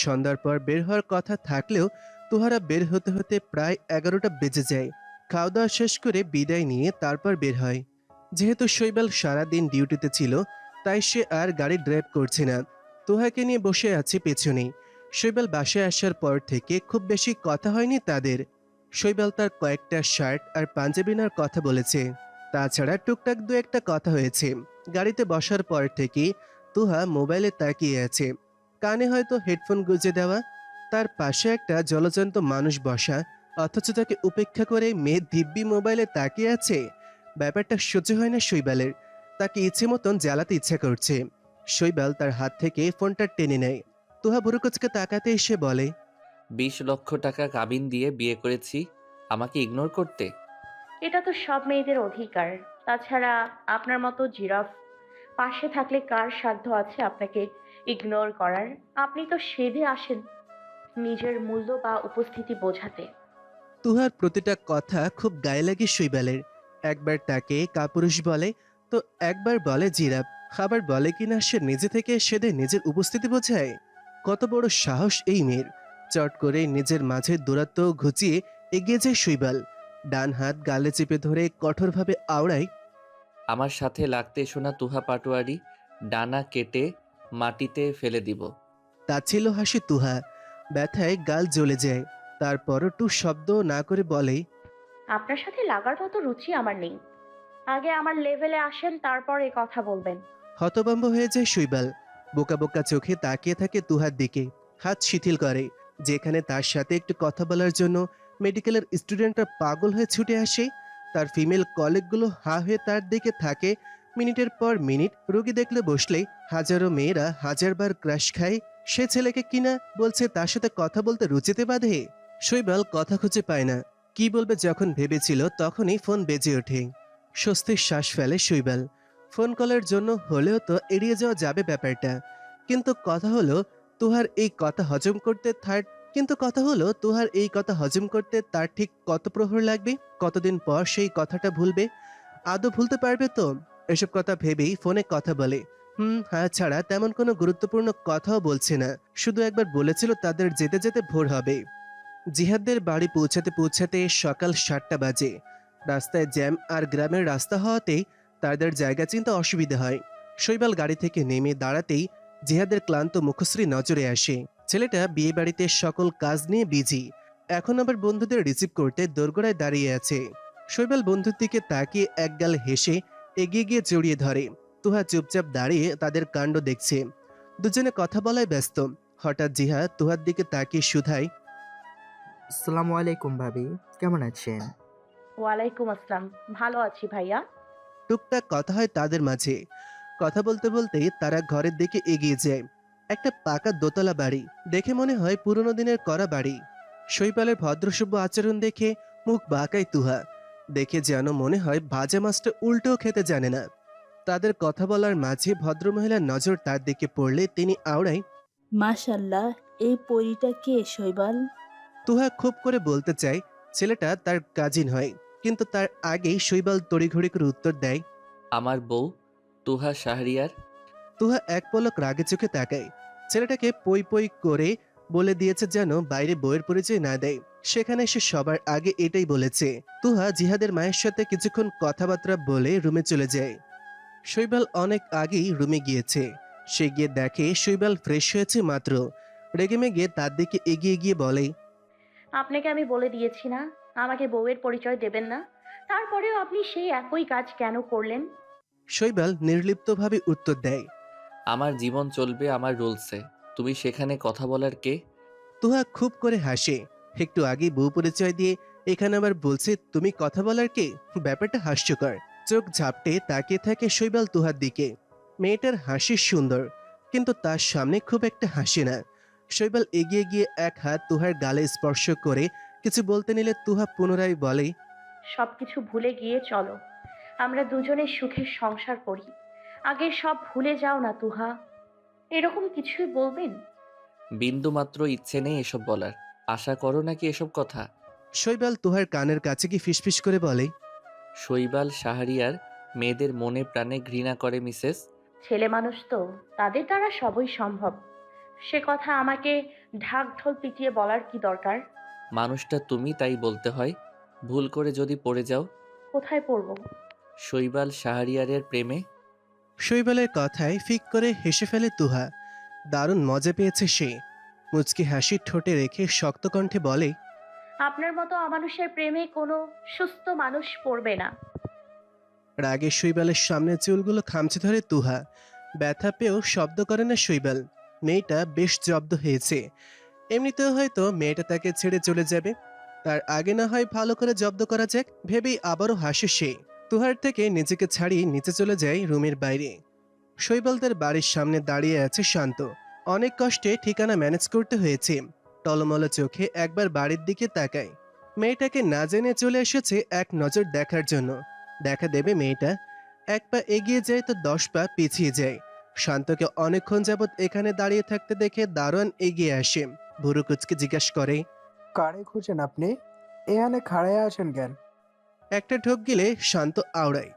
সন্ধ্যার পর বের হওয়ার কথা থাকলেও তুহারা বের হতে হতে প্রায় 11টা বেজে যায়। খাওয়া দাওয়া শেষ করে বিদায় নিয়ে তারপর বের হয়। যেহেতু শৈবাল সারাদিন ডিউটিতে ছিল, তাই সে আর গাড়ি ড্রাইভ করছে না। তুহাকে নিয়ে বসে আছে পেছনে। শৈবাল বাসায় আসার পর থেকে খুব বেশি কথা হয়নি তাদের। শৈবাল তার কয়েকটা শার্ট আর পাঞ্জাবি নেওয়ার কথা বলেছে। তাছাড়া টুকটাক দু একটা কথা হয়েছে। গাড়িতে বসার পর থেকে তুহা মোবাইলে তাকিয়ে আছে, কানে হয়তো হেডফোন গুঁজে দেওয়া। তার পাশে একটা জলজন্ত মানুষ বসা, অথচ তাকে উপেক্ষা করে মেয়ে দিব্যি মোবাইলে তাকিয়ে আছে। ব্যাপারটা সহ্য হয় না শৈবালের। তাকে ইচ্ছে মতন জ্বালাতে ইচ্ছা করছে। শৈবাল তার হাত থেকে ফোনটা টেনে নেয়। তুহা ভুরুকুচকে তাকাতে এসে বলে, 20 লক্ষ টাকা কাবিন দিয়ে বিয়ে করেছি, আমাকে ইগনোর করতে? এটা তো সব মেয়েদের অধিকার। তাছাড়া আপনার মতো জিরাফ পাশে থাকলে কার সাধ্য আছে আপনাকে ইগনোর করার? আপনি তো সেধে আসেন নিজের মূল্য বা উপস্থিতি বোঝাতে। তুহার প্রতিটা কথা খুব গায়ে লাগে শৈবালের। একবার তাকে কাপুরুষ বলে, তো একবার বলে জিরাফ। আবার বলে কিনা সে নিজে থেকে সেদে নিজের উপস্থিতি বোঝায়। কত বড় সাহস এই মেয়ের! চট করে নিজের মাঝে দূরত্ব ঘুচিয়ে এগিয়ে যায় শৈবাল। ডান হাত গালে চেপে ধরে কঠোরভাবে আওড়ায়, আমার সাথে লাগতে শোনা তুহা পাটোয়ারি, ডানা কেটে মাটিতে ফেলে দিব। তাচ্ছিল্য হাসি তুহা। ব্যথায় গাল জ্বলে যায়। তারপরও টু শব্দ না করে বলে, আপনার সাথে লাগার মতো রুচি আমার নেই। আগে আমার লেভেলে আসেন, তারপর এ কথা বলবেন। হতভম্ব হয়ে যায় শৈবাল। বোকা বোকা চোখে তাকিয়ে থাকে তুহার দিকে। হাত শিথিল করে। যেখানে তার সাথে একটু কথা বলার জন্য মেডিকেলের স্টুডেন্টরা পাগল হয়ে ছুটে আসে, তার ফিমেল কলিগগুলো হা হয়ে তার দিকে থাকে। মিনিটের পর মিনিট রোগী দেখলে বসলে হাজারো মেয়েরা হাজারবার ক্রাশ খায়। সে ছেলেকে কিনা বলছে তার সাথে কথা বলতে রুচিতে বাঁধে। শৈবাল কথা খুঁজে পায় না। কি বলবে যখন ভেবেছিল, তখনই ফোন বেজে ওঠে। স্বস্তির শ্বাস ফেলে শৈবাল। ফোন কলের জন্য হলেও তো এড়িয়ে যাওয়া যাবে ব্যাপারটা। কিন্তু কথা হলো তুহার এই কথা হজম করতে তার ঠিক কত প্রহর লাগবে? কতদিন পর সেই কথাটা ভুলবে? আদৌ ভুলতে পারবে তো? এসব কথা ভেবেই ফোনে কথা বলে। হ্যাঁ ছাড়া তেমন কোনো গুরুত্বপূর্ণ কথাও বলছে না। শুধু একবার বলেছিল তাদের যেতে যেতে ভোর হবে। জিহাদদের বাড়ি পৌঁছাতে পৌঁছাতে সকাল 7টা বাজে। রাস্তায় জ্যাম আর গ্রামের রাস্তা হওয়াতেই তাদের জায়গা চিনতে অসুবিধা হয়। শৈবাল গাড়ি থেকে নেমে দাঁড়াতেই জিহাদের ক্লান্ত মুখশ্রী নজরে আসে। ছেলেটা বিয়ে বাড়িতে সকল কাজ নিয়ে বিজি, এখন আবার বন্ধুদের রিসিভ করতে দোরগোড়ায় দাঁড়িয়ে আছে। শৈবাল বন্ধুর দিকে তাকিয়ে একগাল হেসে এগিয়ে গিয়ে জড়িয়ে ধরে। তুহা চুপচাপ দাঁড়িয়ে তাদের কাণ্ড দেখছে। দুজনে কথা বলায় ব্যস্ত। হঠাৎ জিহাদ তুহার দিকে তাকিয়ে শুধায়, আসসালামু আলাইকুম ভাবি, কেমন আছেন? ওয়ালাইকুম আসসালাম। ভালো আছি ভাইয়া। টুকটাক কথা হয় তাদের মাঝে। কথা বলতে বলতেই তারা ঘরের দিকে এগিয়ে যায়। একটা পাকা দোতলা বাড়ি, দেখে মনে হয় পুরনো দিনের করা বাড়ি। শৈপালের ভদ্রসভ্য আচরণ দেখে মুখ বাঁকায় তুহা। দেখে যেন মনে হয় ভাজা মাছটা উল্টেও খেতে জানে না। তাদের কথা বলার মাঝে ভদ্রমহিলার নজর তার দিকে পড়লে তিনি আওড়ায়, মাশাল্লাহ, এই পরীটা কে শৈবাল? তুহা খুব করে বলতে চায় ছেলেটা তার কাজিন হয়, কিন্তু তার আগেই শৈবাল তড়িঘড়ি করে উত্তর দেয়। আমার বউ তুহা শাহরিয়ার। তুহা এক পলক রাগে চোখে তাকায়। ছেলেটাকে পই পই করে বলে দিয়েছে যেন বাইরে বইয়ের পরিচয় না দেয়। সেখানে সে সবার আগে এটাই বলেছে। তুহা জিহাদের মায়ের সাথে কিছুক্ষণ কথাবার্তা বলে রুমে চলে যায়। শৈবাল অনেক আগেই রুমে গিয়েছে। সে গিয়ে দেখে শৈবাল ফ্রেশ হয়েছে মাত্র। রেগেমেগে তার দিকে এগিয়ে গিয়ে বলে, আপনাকে আমি বলে দিয়েছি না আমাকে বউয়ের পরিচয় দেবেন না, তারপরেও আপনি সেই একই কাজ কেন করলেন? শৈবাল নির্লিপ্তভাবে উত্তর দেয়। আমার জীবন চলবে আমার রুলসে, তুমি সেখানে কথা বলার কে? তুহা খুব করে হাসে। একটু আগেই বউ পরিচয় দিয়ে এখানে আবার বলছে তুমি কথা বলার কে? ব্যাপারটা হাস্যকর। চোখ ঝাপটে তাকিয়ে থাকে শৈবাল তুহার দিকে। মেয়েটার হাসি সুন্দর, কিন্তু তার সামনে খুব একটা হাসি না। শৈবাল এগিয়ে গিয়ে এক হাত তুহার গালে স্পর্শ করে কিছু বলতে নিলে তুহা পুনরায় বলে, সবকিছু ভুলে গিয়ে চলো, আমরা দুজনে সুখের সংসার করি। আগে সব ভুলে যাও না তুহা। এরকম কিছুই বলবেন? বিন্দু মাত্র ইচ্ছে নেই এসব বলার। আশা করো নাকি এসব কথা? শৈবাল তুহার কানের কাছে কি ফিসফিস করে বলে, শৈবাল শাহরিয়ার মেয়েদের মনে প্রাণে ঘৃণা করে মিসেস। ছেলে মানুষ তো, তাদের দ্বারা সবই সম্ভব। সে কথা আমাকে ঢাক ঢোল পিটিয়ে বলার কি দরকার? মানুষটা তুমি, তাই বলতে হয়। ভুল করে যদি পড়ে যাও? কোথায় পড়ব? শৈবাল শাহরিয়ারের প্রেমে। শৈবালের কথায় ফিক করে হেসে ফেলে তুহা। দারুণ মজা পেয়েছে সে। মুচকি হাসি ঠোঁটে রেখে শক্ত কণ্ঠে বলে, আপনার মতো অমানুষের প্রেমে কোনো সুস্থ মানুষ পড়বে না। রাগে শৈবালের সামনে চুলগুলো খামচে ধরে তুহা। ব্যথা পেয়েও শব্দ করে না শৈবাল। মেয়েটা বেশ জব্দ হয়েছে। এমনিতেও হয়তো মেয়েটা তাকে ছেড়ে চলে যাবে। তার আগে না হয় ভালো করে জব্দ করা যাক ভেবেই আবারও হাসে সে। তুহার থেকে নিজেকে ছাড়িয়ে নিচে চলে যায় রুমের বাইরে। শৈবালদের বাড়ির সামনে দাঁড়িয়ে আছে শান্ত। অনেক কষ্টে ঠিকানা ম্যানেজ করতে হয়েছে। টলমল চোখে একবার বাড়ির দিকে তাকায়। মেয়েটাকে না জেনে চলে এসেছে এক নজর দেখার জন্য। দেখা দেবে মেয়েটা। এক পা এগিয়ে যায় তো 10 পা পিছিয়ে যায়। শান্তকে অনেকক্ষণ যাবৎ এখানে দাঁড়িয়ে থাকতে দেখে দারোয়ান এগিয়ে আসে। ভুরু কুচকে জিজ্ঞাসা করে, কারে খুঁজেন আপনি? এখানে খাড়ায় আছেন কেন? একটা ঢোক গিলে শান্ত আওড়ায়।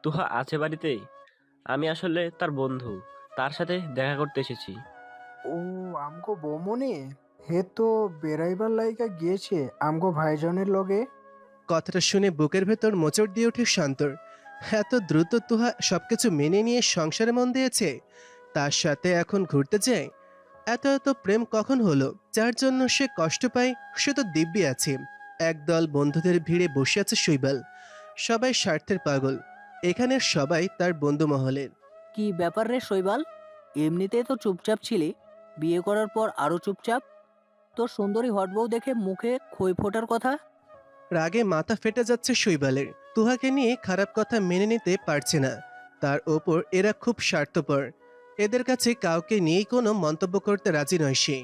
তুহা আছে বাড়িতে? আমি আসলে তার বন্ধু, তার সাথে দেখা করতে এসেছি। ও, আমগো বৌমনি। হে তো বেড়াইবার লাইগা গিয়েছে আমগো ভাইজনের লগে। কথাটা শুনে বুকের ভেতর মোচড় দিয়ে ওঠে শান্তর। এত দ্রুত তুহা সবকিছু মেনে নিয়ে সংসারে মন দিয়েছে। তার সাথে এখন ঘুরতে যায়। এত এত প্রেম কখন হলো? যার জন্য সে কষ্ট পায় সে তো দিব্যি আছে। একদল বন্ধুদের ভিড়ে বসে আছে শৈবাল। সবাই স্বার্থের পাগল। এখানের সবাই তার বন্ধু মহলের। কি ব্যাপার রে শৈবাল? এমনিতেই তো চুপচাপ ছিলি, বিয়ে করার পর আরো চুপচাপ। তোর সুন্দরী হট বউ দেখে মুখে খই ফোটার কথা। রাগে মাথা ফেটে যাচ্ছে শৈবালের। তুহাকে নিয়ে খারাপ কথা মেনে নিতে পারছে না। তার ওপর এরা খুব স্বার্থপর। এদের কাছে কাউকে নিয়েই কোনো মন্তব্য করতে রাজি নয় সে।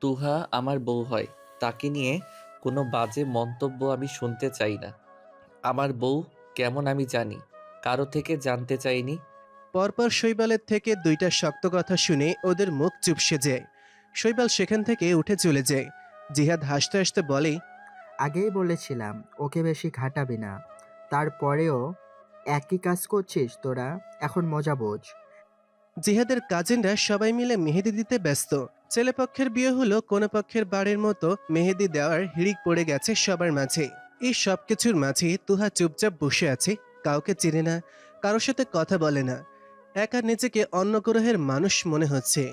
তুহা আমার বউ হয়, তাকে নিয়ে কোনো বাজে মন্তব্য আমি শুনতে চাই না। আমার বউ কেমন আমি জানি, কারো থেকে জানতে চাইনি। পরপর শৈবালের থেকে 2টা শক্ত কথা শুনে ওদের মুখ চুপসে যায়। শৈবাল সেখান থেকে উঠে চলে যায়। জিহাদ হাসতে হাসতে বলে, আগেই বলেছিলাম ওকে বেশি ঘাটাবি না, তারপরেও একই কাজ করছিস তোরা। এখন মজা বোঝ। জিহাদের কাজিনরা সবাই মিলে মেহেদি দিতে ব্যস্ত। ছেলেপক্ষের বিয়ে হলো কোনো পক্ষের বাড়ির মতো মেহেদি দেওয়ার হিড়িক পড়ে গেছে সবার মাঝে। এই সব কিছুর মাঝে তুহা চুপচাপ বসে আছে। কাউকে চেনে না, কারোর সাথে কথা বলে না। একা নিজেকে অন্য গ্রহের মানুষ মনে হচ্ছে।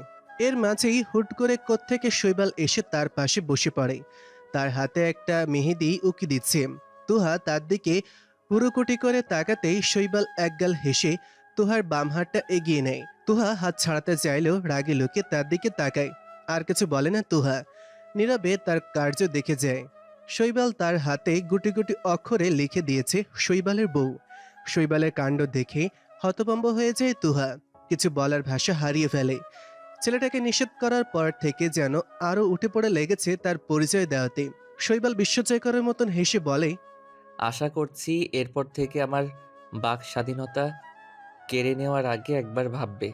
এর মাঝেই হুট করে কোত্থেকে শৈবাল এসে তার পাশে বসে পড়ে। তার হাতে একটা মেহেদি উকি দিচ্ছে। তুহা তার দিকে হুড়ুকুটি করে তাকাতেই শৈবাল একগাল হেসে তুহার বাম হাতটা এগিয়ে নেয়। তুহা হাত ছাড়াতে চাইলেও রাগে লোকে তার দিকে তাকায়। আর কিছু বলে না তুহা। নীরবে তার কার্য দেখে যায়। শৈবাল তার হাতে গুটি গুটি অক্ষরে লিখে দিয়েছে শৈবালের বউ। শৈবালের কাণ্ড দেখে হতভম্ব হয়ে যায় তুহা। কিছু বলার ভাষা হারিয়ে ফেলে। ছেলেটাকে নিষেধ করার পর থেকে যেন আরো উঠে পড়ে লেগেছে তার পরিচয় দেওয়াতে। শৈবাল বিশ্বজয় করার মতন হেসে বলে, আশা করছি এরপর থেকে আমার বাক স্বাধীনতা কেড়ে নেওয়ার আগে একবার ভাববে।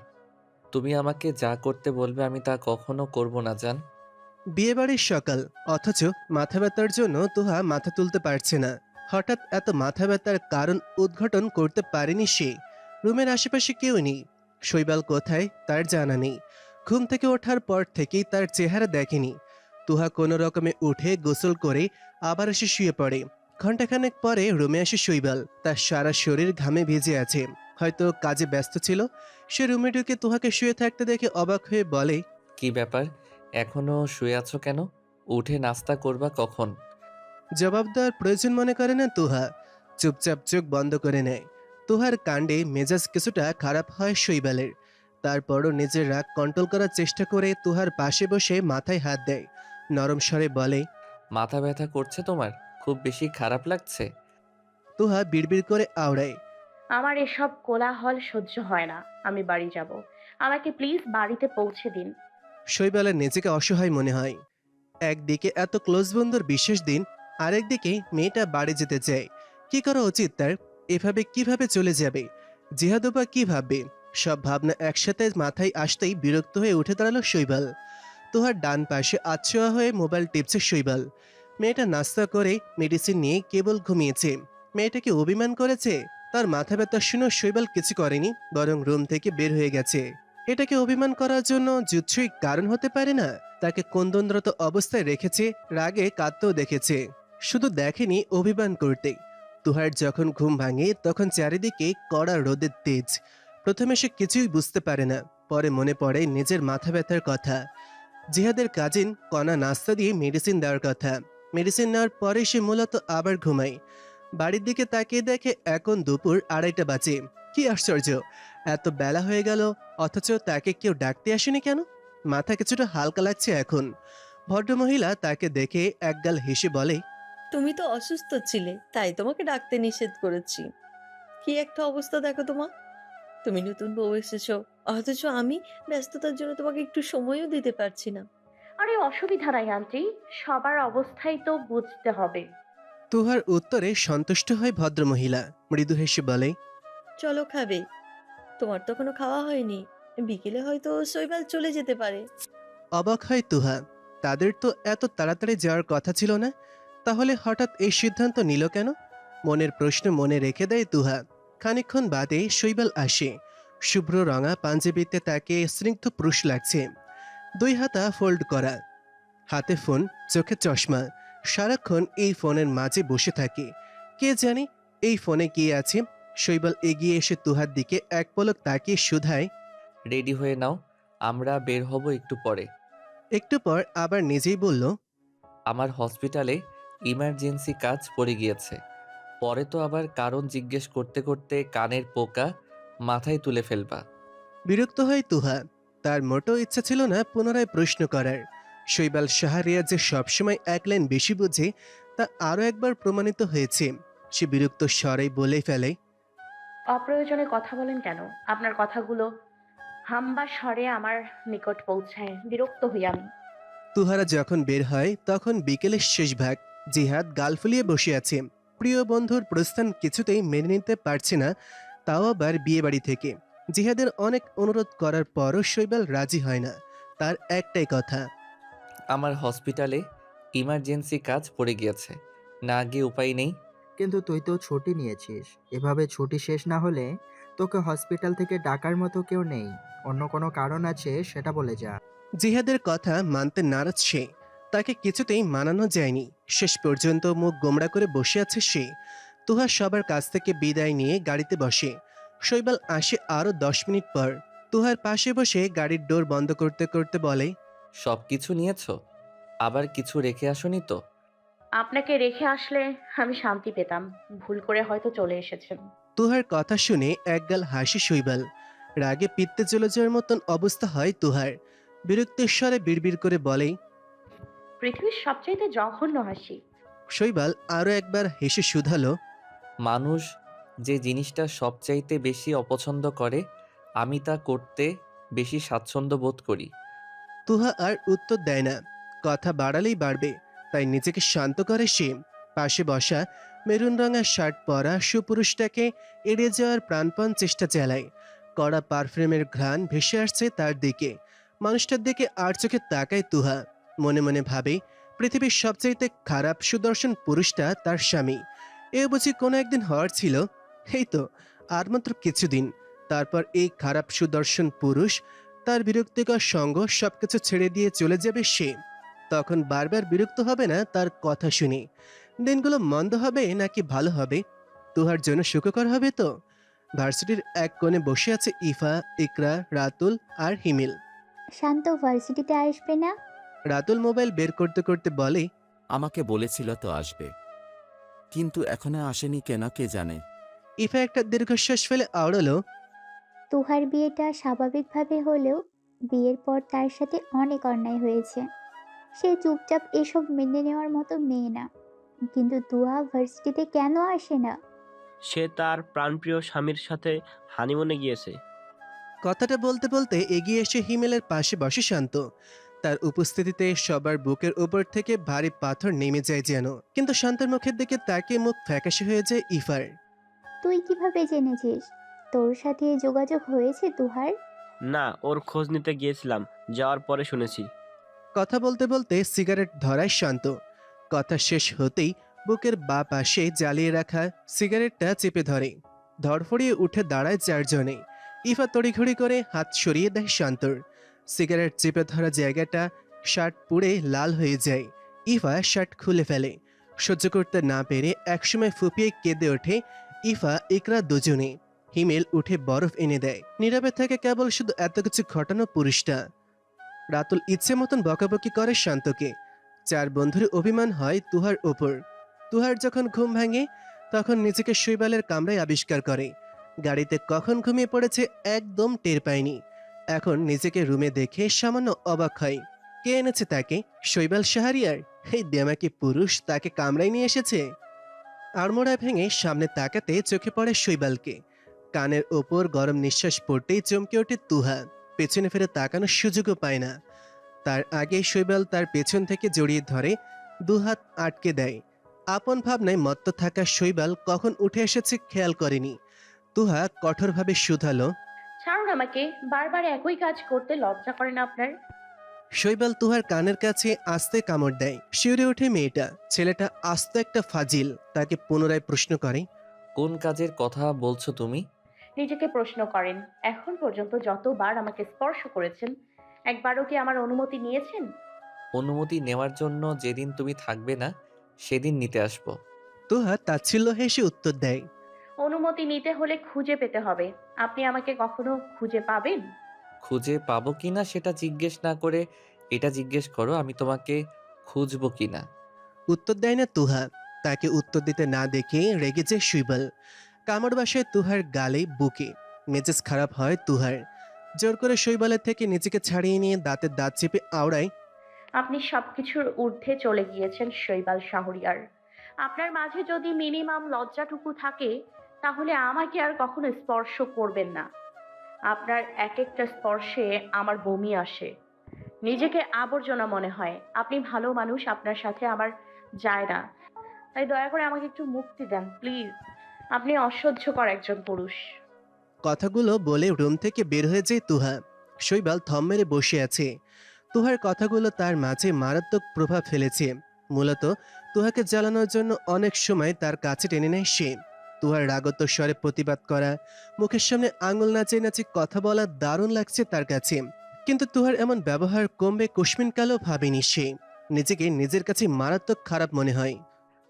তুমি আমাকে যা করতে বলবে আমি তা কখনো করব না জান। বিয়েবাড়ির সকাল, অথচ মাথা ব্যথার জন্য তুহা মাথা তুলতে পারছে না। হঠাৎ এত মাথা ব্যথার কারণ উদ্ঘাটন করতে পারেনি সে। রুমের আশেপাশে কেউ নেই। শৈবাল কোথায় তার জানা নেই। ঘুম থেকে ওঠার পর থেকেই তার চেহারা দেখেনি। তুহা কোনো রকমে উঠে গোসল করে আবার এসে শুয়ে পড়ে। ঘণ্টাখানেক পরে রুমে আসে শৈবাল। তার সারা শরীর ঘামে ভিজে আছে, হয়তো কাজে ব্যস্ত ছিল। সে রুমে ঢুকে তুহাকে শুয়ে থাকতে দেখে অবাক হয়ে বলে, কি ব্যাপার, এখনো শুয়ে আছো কেন? উঠে নাস্তা করবা কখন? জবাব দেওয়ার প্রয়োজন মনে করে না তুহা, চুপচাপ চোখ বন্ধ করে নেয়। তুহার কাণ্ডে মেজাজ কিছুটা খারাপ হয় শৈবালের। তারপরও নিজের রাগ কন্ট্রোল করার চেষ্টা করে তুহার পাশে বসে মাথায় হাত দেয়। নরম স্বরে বলে, মাথা ব্যথা করছে তোমার? খুব বেশি খারাপ লাগছে? তুহা বিড়বিড় করে আওড়ায়, আমার এসব কোলাহল সহ্য হয় না, আমি বাড়ি যাব। আমাকে প্লিজ বাড়িতে পৌঁছে দিন। শৈবালের নিজেকে অসহায় মনে হয়। একদিকে এত ক্লোজ বন্ধুর বিশেষ দিন, আরেকদিকে মেয়েটা বাড়ি যেতে চায়। কি করা উচিত তার? এভাবে কিভাবে চলে যাবে? জিহাদুবা কি ভাববে? সব ভাবনা একসাথে মাথায় আসতেই বিরক্ত হয়ে উঠে দাঁড়ালো শৈবাল। তোহার ডান পাশে আচ্ছোয়া হয়ে মোবাইল টিপছে শৈবাল। মেয়েটা নাস্তা করে মেডিসিন নিয়ে কেবল ঘুমিয়েছে। মেয়েটাকে অভিমান করেছে। তার মাথা ব্যথা শুনে শৈবাল কিছু করেনি, বরং রুম থেকে বের হয়ে গেছে। এটাকে অভিমান করার জন্য যুচ্ছই কারণ হতে পারে না? তাকে কন্দনরত অবস্থায় রেখেছে, রাগে কাঁদতেও দেখেছে, শুধু দেখেনি অভিমান করতে। তুহার যখন ঘুম ভাঙে তখন চারিদিকে কড়া রোদের তেজ। প্রথমে সে কিছুই বুঝতে পারে না, পরে মনে পড়ে নিজের মাথা ব্যথার কথা। জিহাদের কাজিন কণা নাস্তা দিয়ে মেডিসিন দেওয়ার কথা। মেডিসিন নেওয়ার পরে সে মূলত আবার ঘুমায়। বাড়ির দিকে তাকিয়ে দেখে এখন দুপুর 2:30 বাজে। কি আশ্চর্য, এত বেলা হয়ে গেল অথচ তাকে কেউ ডাকতে আসেনি কেন? মাথা কিছুটা হালকা লাগছে এখন। ভদ্রমহিলা তাকে দেখে একগাল হেসে বলে, তুমি তো অসুস্থ ছিলে, তাই তোমাকে ডাকতে নিষেধ করেছি। কি একটা অবস্থা দেখো তোমার। তুমি নতুন বউ এসেছো, অথচ আমি ব্যস্ততার জন্য তোমাকে একটু সময়ও দিতে পারছি না। আরে অসুবিধা নাই আন্টি, সবার অবস্থাই তো বুঝতে হবে। তুহার উত্তরে সন্তুষ্ট হয় ভদ্রমহিলা। মৃদু হেসে বলে, চলো খাবে। তোমার তো কোনো খাওয়া হয়নি, বিকেলে হয়তো শৈবাল চলে যেতে পারে। অবাক হয় তুহা। তাদের তো এত তাড়াতাড়ি যাওয়ার কথা ছিল না, তাহলে হঠাৎ এই সিদ্ধান্ত নিল কেন? মনের প্রশ্ন মনে রেখে দেয় তুহা। খানিকক্ষণ বাদে শৈবাল আসে। শুভ্র রঙা পাঞ্জাবিতে তাকে স্নিগ্ধ পুরুষ লাগছে। 2 হাতা ফোল্ড করা, হাতে ফোন, চোখে চশমা। সারাক্ষণ এই ফোনের মাঝে বসে থাকে। কে জানে এই ফোনে কি আছে? শৈবাল এগিয়ে এসে তুহার দিকে এক পলক তাকিয়ে শুধায়, রেডি হয়ে নাও, আমরা বের হব একটু পরে। একটু পর আবার নিজেই বলল, আমার হসপিটালে ইমার্জেন্সি কাজ পড়ে গিয়েছে। পরে তো আবার কারণ জিজ্ঞেস করতে করতে কানের পোকা মাথায় তুলে ফেলবা। বিরক্ত হয় তুহা। তার মোটেও ইচ্ছা ছিল না পুনরায় প্রশ্ন করার। শৈবাল শাহরিয়ার যে সবসময় এক লাইন বেশি বোঝে তা আরও একবার প্রমাণিত হয়েছে। সে বিরক্ত স্বরে বলে ফেলে, অপ্রয়োজনে কথা বলেন কেন? আপনার কথাগুলো হাম্বা স্বরে আমার নিকট পৌঁছায়, বিরক্ত হই আমি। তুহারা যখন বের হয় তখন বিকেলের শেষ ভাগ। জিহাদ গাল ফুলিয়ে বসে আছে। প্রিয় বন্ধুর প্রস্থান কিছুতেই মেনে নিতে পারছে না, তাও আবার বিয়ে বাড়ি থেকে। জিহাদের অনেক অনুরোধ করার পরও শৈবাল রাজি হয় না। তার একটাই কথা, আমার হসপিটালে ইমার্জেন্সি কাজ পড়ে গিয়েছে, না গিয়ে উপায় নেই। কিন্তু তুই তো ছুটি নিয়েছিস, এভাবে ছুটি শেষ না হলে তোকে হসপিটাল থেকে ডাকার মতো কেউ নেই। অন্য কোনো কারণ আছে সেটা বলে যা। জিহাদের কথা মানতে নারাজ সে। তাকে কিছুতেই মানানো যায়নি। শেষ পর্যন্ত মুখ গোমড়া করে বসে আছে সে। তুহা সবার কাছ থেকে বিদায় নিয়ে গাড়িতে বসে। শৈবাল আসে আরও 10 মিনিট পর। তুহার পাশে বসে গাড়ির ডোর বন্ধ করতে করতে বলে, সব কিছু নিয়েছো? আবার কিছু রেখে আসোনি তো? আপনাকে রেখে আসলে আমি শান্তি পেতাম, ভুল করে হয়তো চলে এসেছেন। তুহার কথা শুনে একগাল হাসি শৈবাল। রাগে পিত্তে চলে যাওয়ার মতন অবস্থা হয় তুহার। বিরক্তেশ্বরে বিড়বিড় করে বলে, পৃথিবীর সবচাইতে জঘন্য হাসি। শৈবাল আরও একবার হেসে শুধালো, মানুষ যে জিনিসটা সবচাইতে বেশি অপছন্দ করে, আমি তা করতে বেশি স্বাচ্ছন্দ্য বোধ করি। তুহা আর উত্তর দেয় না। কথা বাড়ালেই বাড়বে, তাই নিজেকে শান্ত করে সে। পাশে বসা মেরুন রঙা শার্ট পরা সুপুরুষটাকে এড়িয়ে যাওয়ার প্রাণপণ চেষ্টা চালায়। কড়া পারফিউমের ঘ্রাণ ভেসে আসছে তার দিকে। মানুষটার দিকে আর চোখে তাকায় তুহা। মনে মনে ভাবে, পৃথিবীর সবচাইতে খারাপ সুদর্শন পুরুষটা তার স্বামী। এ বুঝি কোনো একদিন হওয়ার ছিল? এই তো আর মাত্র কিছুদিন, তারপর এই খারাপ সুদর্শন পুরুষ, তার বিরক্তিকর সঙ্গ সবকিছু ছেড়ে দিয়ে চলে যাবে সে। তখন বারবার বিরক্ত হবে না তার কথা শুনে। দিনগুলো মন্দ হবে নাকি ভালো হবে, তুহার জন্য সুখকর হবে তো? ভার্সিটির এক কোণে বসে আছে ইফা, ইকরা, রাতুল আর হিমেল। শান্ত ভার্সিটিতে আসবে না? রাতুল মোবাইল বের করতে করতে বলে, আমাকে বলেছিল তো আসবে, কিন্তু এখনো আসেনি কেন কে জানে। ইফা একটা দীর্ঘশ্বাস ফেলে আওড়ালো, তুহার বিয়েটা স্বাভাবিকভাবে হলেও বিয়ের পর তার সাথে অনেক অন্যায় হয়েছে। সে চুপচাপ এসব মেনে নেওয়ার মতো মেয়ে না। কিন্তু তুহা ভার্সিটিতে কেন আসে না? সে তার প্রাণপ্রিয় স্বামীর সাথে হানিমুনে গিয়েছে। কথাটা বলতে বলতে এগিয়ে এসে হিমেলের পাশে বসে শান্ত। তার উপস্থিতিতে সবার বুকের উপর থেকে ভারী পাথর নেমে যায় যেন। কিন্তু শান্তের মুখের দিকে তাকিয়ে মুখ ফ্যাকাশে হয়ে যায় ইফার। তুই কিভাবে জেনেছিস? তোর সাথে যোগাযোগ হয়েছে তুহার? না, ওর খোঁজ নিতে গিয়েছিলাম, যাওয়ার পরে শুনেছি। কথা বলতে বলতে সিগারেট ধরায় শান্ত। কথা শেষ হতেই বুকের বাঁ পাশে জ্বালিয়ে রাখা সিগারেটটা চেপে ধরে। ধরফড়িয়ে উঠে দাঁড়ায় চারজনে। ইফা তড়িঘড়ি করে হাত সরিয়ে দেয় শান্তর। সিগারেট চেপে ধরা জায়গাটা শার্ট পুড়ে লাল হয়ে যায়। ইফা শার্ট খুলে ফেলে। সহ্য করতে না পেরে একসময় ফুপিয়ে কেঁদে ওঠে ইফা, ইকরা দুজনে। হিমেল উঠে বরফ এনে দেয়। নীরবে থেকে কেবল শুধু এত কিছু ঘটানো পুরুষটা। রাতুল ইচ্ছে মতন বকাবকি করে শান্তকে। চার বন্ধুর অভিমান হয় তুহার ওপর। তুহার যখন ঘুম ভাঙে তখন নিজেকে শৈবালের কামরায় আবিষ্কার করে। গাড়িতে কখন ঘুমিয়ে পড়েছে একদম টের পায়নি। এখন নিজেকে রুমে দেখে সামান্য অবাক হয়। কে এনেছে তাকে? শৈবাল শাহরিয়ার? এই দেমাকি পুরুষ তাকে কামরায় নিয়ে এসেছে। আড়মোড়া ভেঙে সামনে তাকাতে চোখে পড়ে শৈবালকে। কানের ওপর গরম নিঃশ্বাস পড়তেই চমকে ওঠে তুহা। পেছনে ফিরে তাকানোর সুযোগও পায় না। তার আগে শৈবাল তার পেছন থেকে জড়িয়ে ধরে, দুহাত আটকে দেয়। আপন ভাবনায় মত্ত থাকা শৈবাল কখন উঠে এসেছে খেয়াল করেনি। তুহা কঠোরভাবে শুধালো, ছাড়ুন আমাকে, বারবার একই কাজ করতে লজ্জা করে না আপনার? শৈবাল তুহার কানের কাছে আস্তে কামড় দেয়। শিউরে ওঠে মেয়েটা। ছেলেটা আস্ত একটা ফাজিল। তাকে পুনরায় প্রশ্ন করে, কোন কাজের কথা বলছো তুমি? নিজেকে প্রশ্ন করেন। এখন পর্যন্ত যতবার আমাকে স্পর্শ করেছেন, একবারও কি আমার অনুমতি নিয়েছেন? অনুমতি নেওয়ার জন্য যেদিন তুমি থাকবে না সেদিন নিতে আসবো। তুহা তাচ্ছিল্য হেসে উত্তর দেয়, অনুমতি নিতে হলে খুঁজে পেতে হবে। আপনি আমাকে কখনো খুঁজে পাবেন? খুঁজে পাবো কিনা সেটা জিজ্ঞেস না করে এটা জিজ্ঞেস করো, আমি তোমাকে খুঁজবো কিনা। উত্তর দেয় না তুহা। তাকে উত্তর দিতে না দেখে রেগে যায় শৈবাল। কামড় বাসায় তুহার গালে, বুকে। মেজাজ খারাপ হয় তুহার। জোর করে শৈবালের থেকে নিজেকে ছাড়িয়ে নিয়ে দাঁতের দাঁত চেপে আওড়ায়, আপনি সবকিছুর ঊর্ধ্বে চলে গিয়েছেন শৈবাল শাহরিয়ার। আপনার মাঝে যদি মিনিমাম লজ্জাটুকু থাকে, তাহলে আমাকে আর কখনো স্পর্শ করবেন না। আপনার এক একটা স্পর্শে আমার বমি আসে, নিজেকে আবর্জনা মনে হয়। আপনি ভালো মানুষ, আপনার সাথে আমার যায় না। তাই দয়া করে আমাকে একটু মুক্তি দেন প্লিজ। আপনি অসহ্যকর একজন পুরুষ। কথাগুলো বলে রুম থেকে বের হয়ে যায় তুহা। শৈবাল থম মেরে বসে আছে। তুহার কথাগুলো তার মাঝে মারাত্মক প্রভাব ফেলেছে। মূলত তুহাকে জ্বালানোর জন্য অনেক সময় তার কাছে টেনে নেয় সে। তুহার রাগত স্বরে প্রতিবাদ করা, মুখের সামনে আঙুল নাচিয়ে নাচিয়ে কথা বলা দারুণ লাগছে তার কাছে। কিন্তু তুহার এমন ব্যবহার কমবে কুসমিনকালও ভাবেনি সে। নিজেকে নিজের কাছে মারাত্মক খারাপ মনে হয়।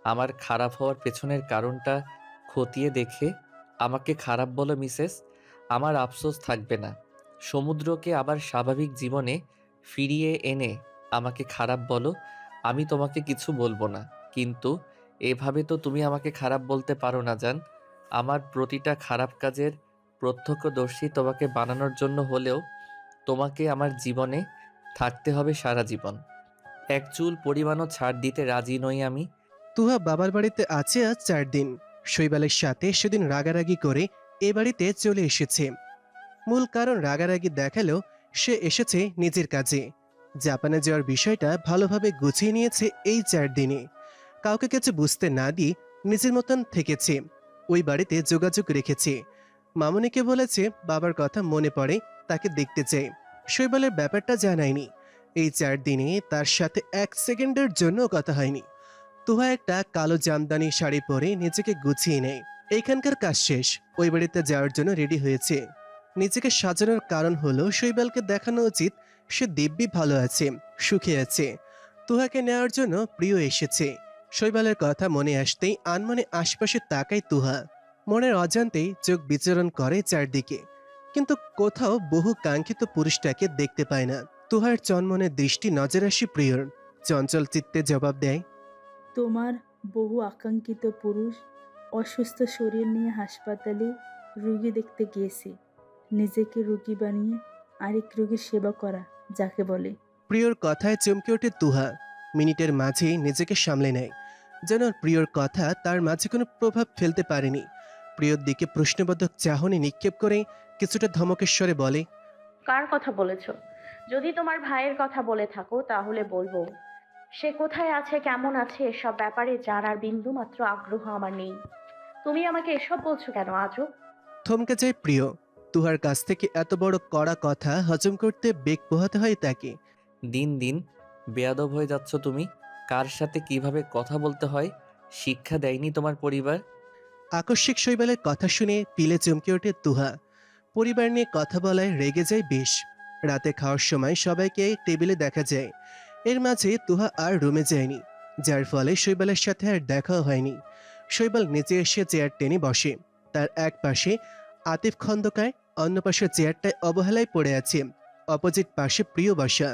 আমার খারাপ হওয়ার পেছনের কারণটা খতিয়ে দেখে আমাকে খারাপ বলো মিসেস, আমার আফসোস থাকবে না। সমুদ্রকে আবার স্বাভাবিক জীবনে ফিরিয়ে এনে আমাকে খারাপ বলো, আমি তোমাকে কিছু বলবো না। কিন্তু এভাবে তো তুমি আমাকে খারাপ বলতে পারো না জান। আমার প্রতিটা খারাপ কাজের প্রত্যক্ষদর্শী তোমাকে বানানোর জন্য হলেও তোমাকে আমার জীবনে থাকতে হবে সারা জীবন। এক চুল পরিমাণও ছাড় দিতে রাজি নই আমি। তুহা বাবার বাড়িতে আছে আজ 4 দিন। শৈবালের সাথে সেদিন রাগারাগি করে এ বাড়িতে চলে এসেছে। মূল কারণ রাগারাগি দেখালেও সে এসেছে নিজের কাজে। জাপানে যাওয়ার বিষয়টা ভালোভাবে গুছিয়ে নিয়েছে এই 4 দিনে। কাউকে কিছু বুঝতে না দিয়ে নিজের মতন থেকেছে। ওই বাড়িতে যোগাযোগ রেখেছে। মামুনিকে বলেছে বাবার কথা মনে পড়ে, তাকে দেখতে চায়। শৈবালের ব্যাপারটা জানায়নি। এই 4 দিনে তার সাথে 1 সেকেন্ডের জন্য কথা হয়নি। তুহা একটা কালো জামদানি শাড়ি পরে নিজেকে গুছিয়ে নেয়। এইখানকার কাজ শেষ, ওই বাড়িতে যাওয়ার জন্য রেডি হয়েছে। নিজেকে সাজানোর কারণ হলো শৈবালকে দেখানো উচিত সে দিব্যি ভালো আছে, সুখে আছে। তুহাকে নেওয়ার জন্য প্রিয় এসেছে। শৈবালের কথা মনে আসতেই আনমনে আশপাশে তাকায় তুহা। মনের অজান্তেই চোখ বিচরণ করে চারদিকে, কিন্তু কোথাও বহু কাঙ্ক্ষিত পুরুষটাকে দেখতে পায় না। তুহার চনমনে দৃষ্টি নজর আসে প্রিয়র। চঞ্চল চিত্তে জবাব দেয়, তোমার বহু আকাঙ্ক্ষিত পুরুষ অসুস্থ শরীর নিয়ে হাসপাতালে রুগী দেখতে গিয়েছে। নিজেকে রুগী বানিয়ে আরেক রুগীর সেবা করা যাকে বলে। প্রিয়র কথায় চমকে ওঠে তুহা। মিনিটের মাঝেই নিজেকে সামলে নেয়, যেন প্রিয়র কথা তার মাঝে কোনো প্রভাব ফেলতে পারেনি। প্রিয়র দিকে প্রশ্নবোধক চাহনি নিক্ষেপ করে কিছুটা ধমকেশ্বরে বলে, কার কথা বলেছো? যদি তোমার ভাইয়ের কথা বলে থাকো তাহলে বলবো। সে কোথায় আছে, কেমন আছে, এসব ব্যাপারে জানার বিন্দু মাত্র আগ্রহ আমার নেই। তুমি আমাকে এসব বলছো কেন আজও? থমকে যায় প্রিয়। তুহার কাছ থেকে এত বড় কড়া কথা হজম করতে বেগ পোহাতে হয় তাকে। দিন দিন বেয়াদব হয়ে যাচ্ছ তুমি। কার সাথে কিভাবে কথা বলতে হয় শিক্ষা দেয়নি তোমার পরিবার? আকস্মিক শৈবালের কথা শুনে পিলে চমকে ওঠে তুহা। পরিবার নিয়ে কথা বলায় রেগে যায় বেশ। রাতে খাওয়ার সময় সবাইকে টেবিলে দেখা যায়। এর মাঝে তুহা আর রুমে যায়নি, যার ফলে শৈবালের সাথে আর দেখাও হয়নি। শৈবাল নিচে এসে চেয়ার টেনে বসে। তার এক পাশে আতিফ খন্দকার, অন্য পাশে চেয়ারটায় অবহেলায় পড়ে আছে। অপোজিট পাশে প্রিয় বসা।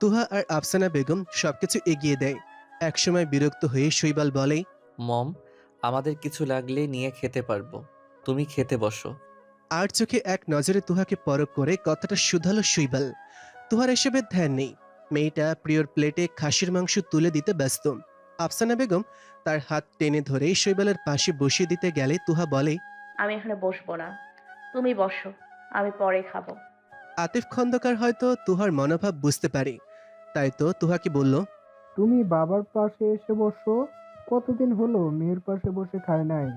তুহা আর আফসানা বেগম সবকিছু এগিয়ে দেয়। একসময় বিরক্ত হয়ে শৈবাল বলে, মম, আমাদের কিছু লাগলে নিয়ে খেতে পারবো, তুমি খেতে বসো। আর চোখে এক নজরে তুহাকে পরখ করে কথাটা শুধালো শৈবাল। তুহার এসবের ধ্যান নেই। মেয়েটা প্রিয়র প্লেটে খাসির মাংস তুলে দিতে ব্যস্ত। আফসানা বেগম তার হাত টেনে ধরে শৈবালের পাশে বসিয়ে দিতে গেলে তুহা বলে, আমি এখানে বসবো না, তুমি বসো, আমি পরে খাবো। আতিফ খন্দকার হয়তো তুহার মনোভাব বুঝতে পারে, তাই তো তুহাকে বলল, তুমি বাবার পাশে এসে বসো। কতদিন হলো মেয়ের পাশে বসে খায় নাই।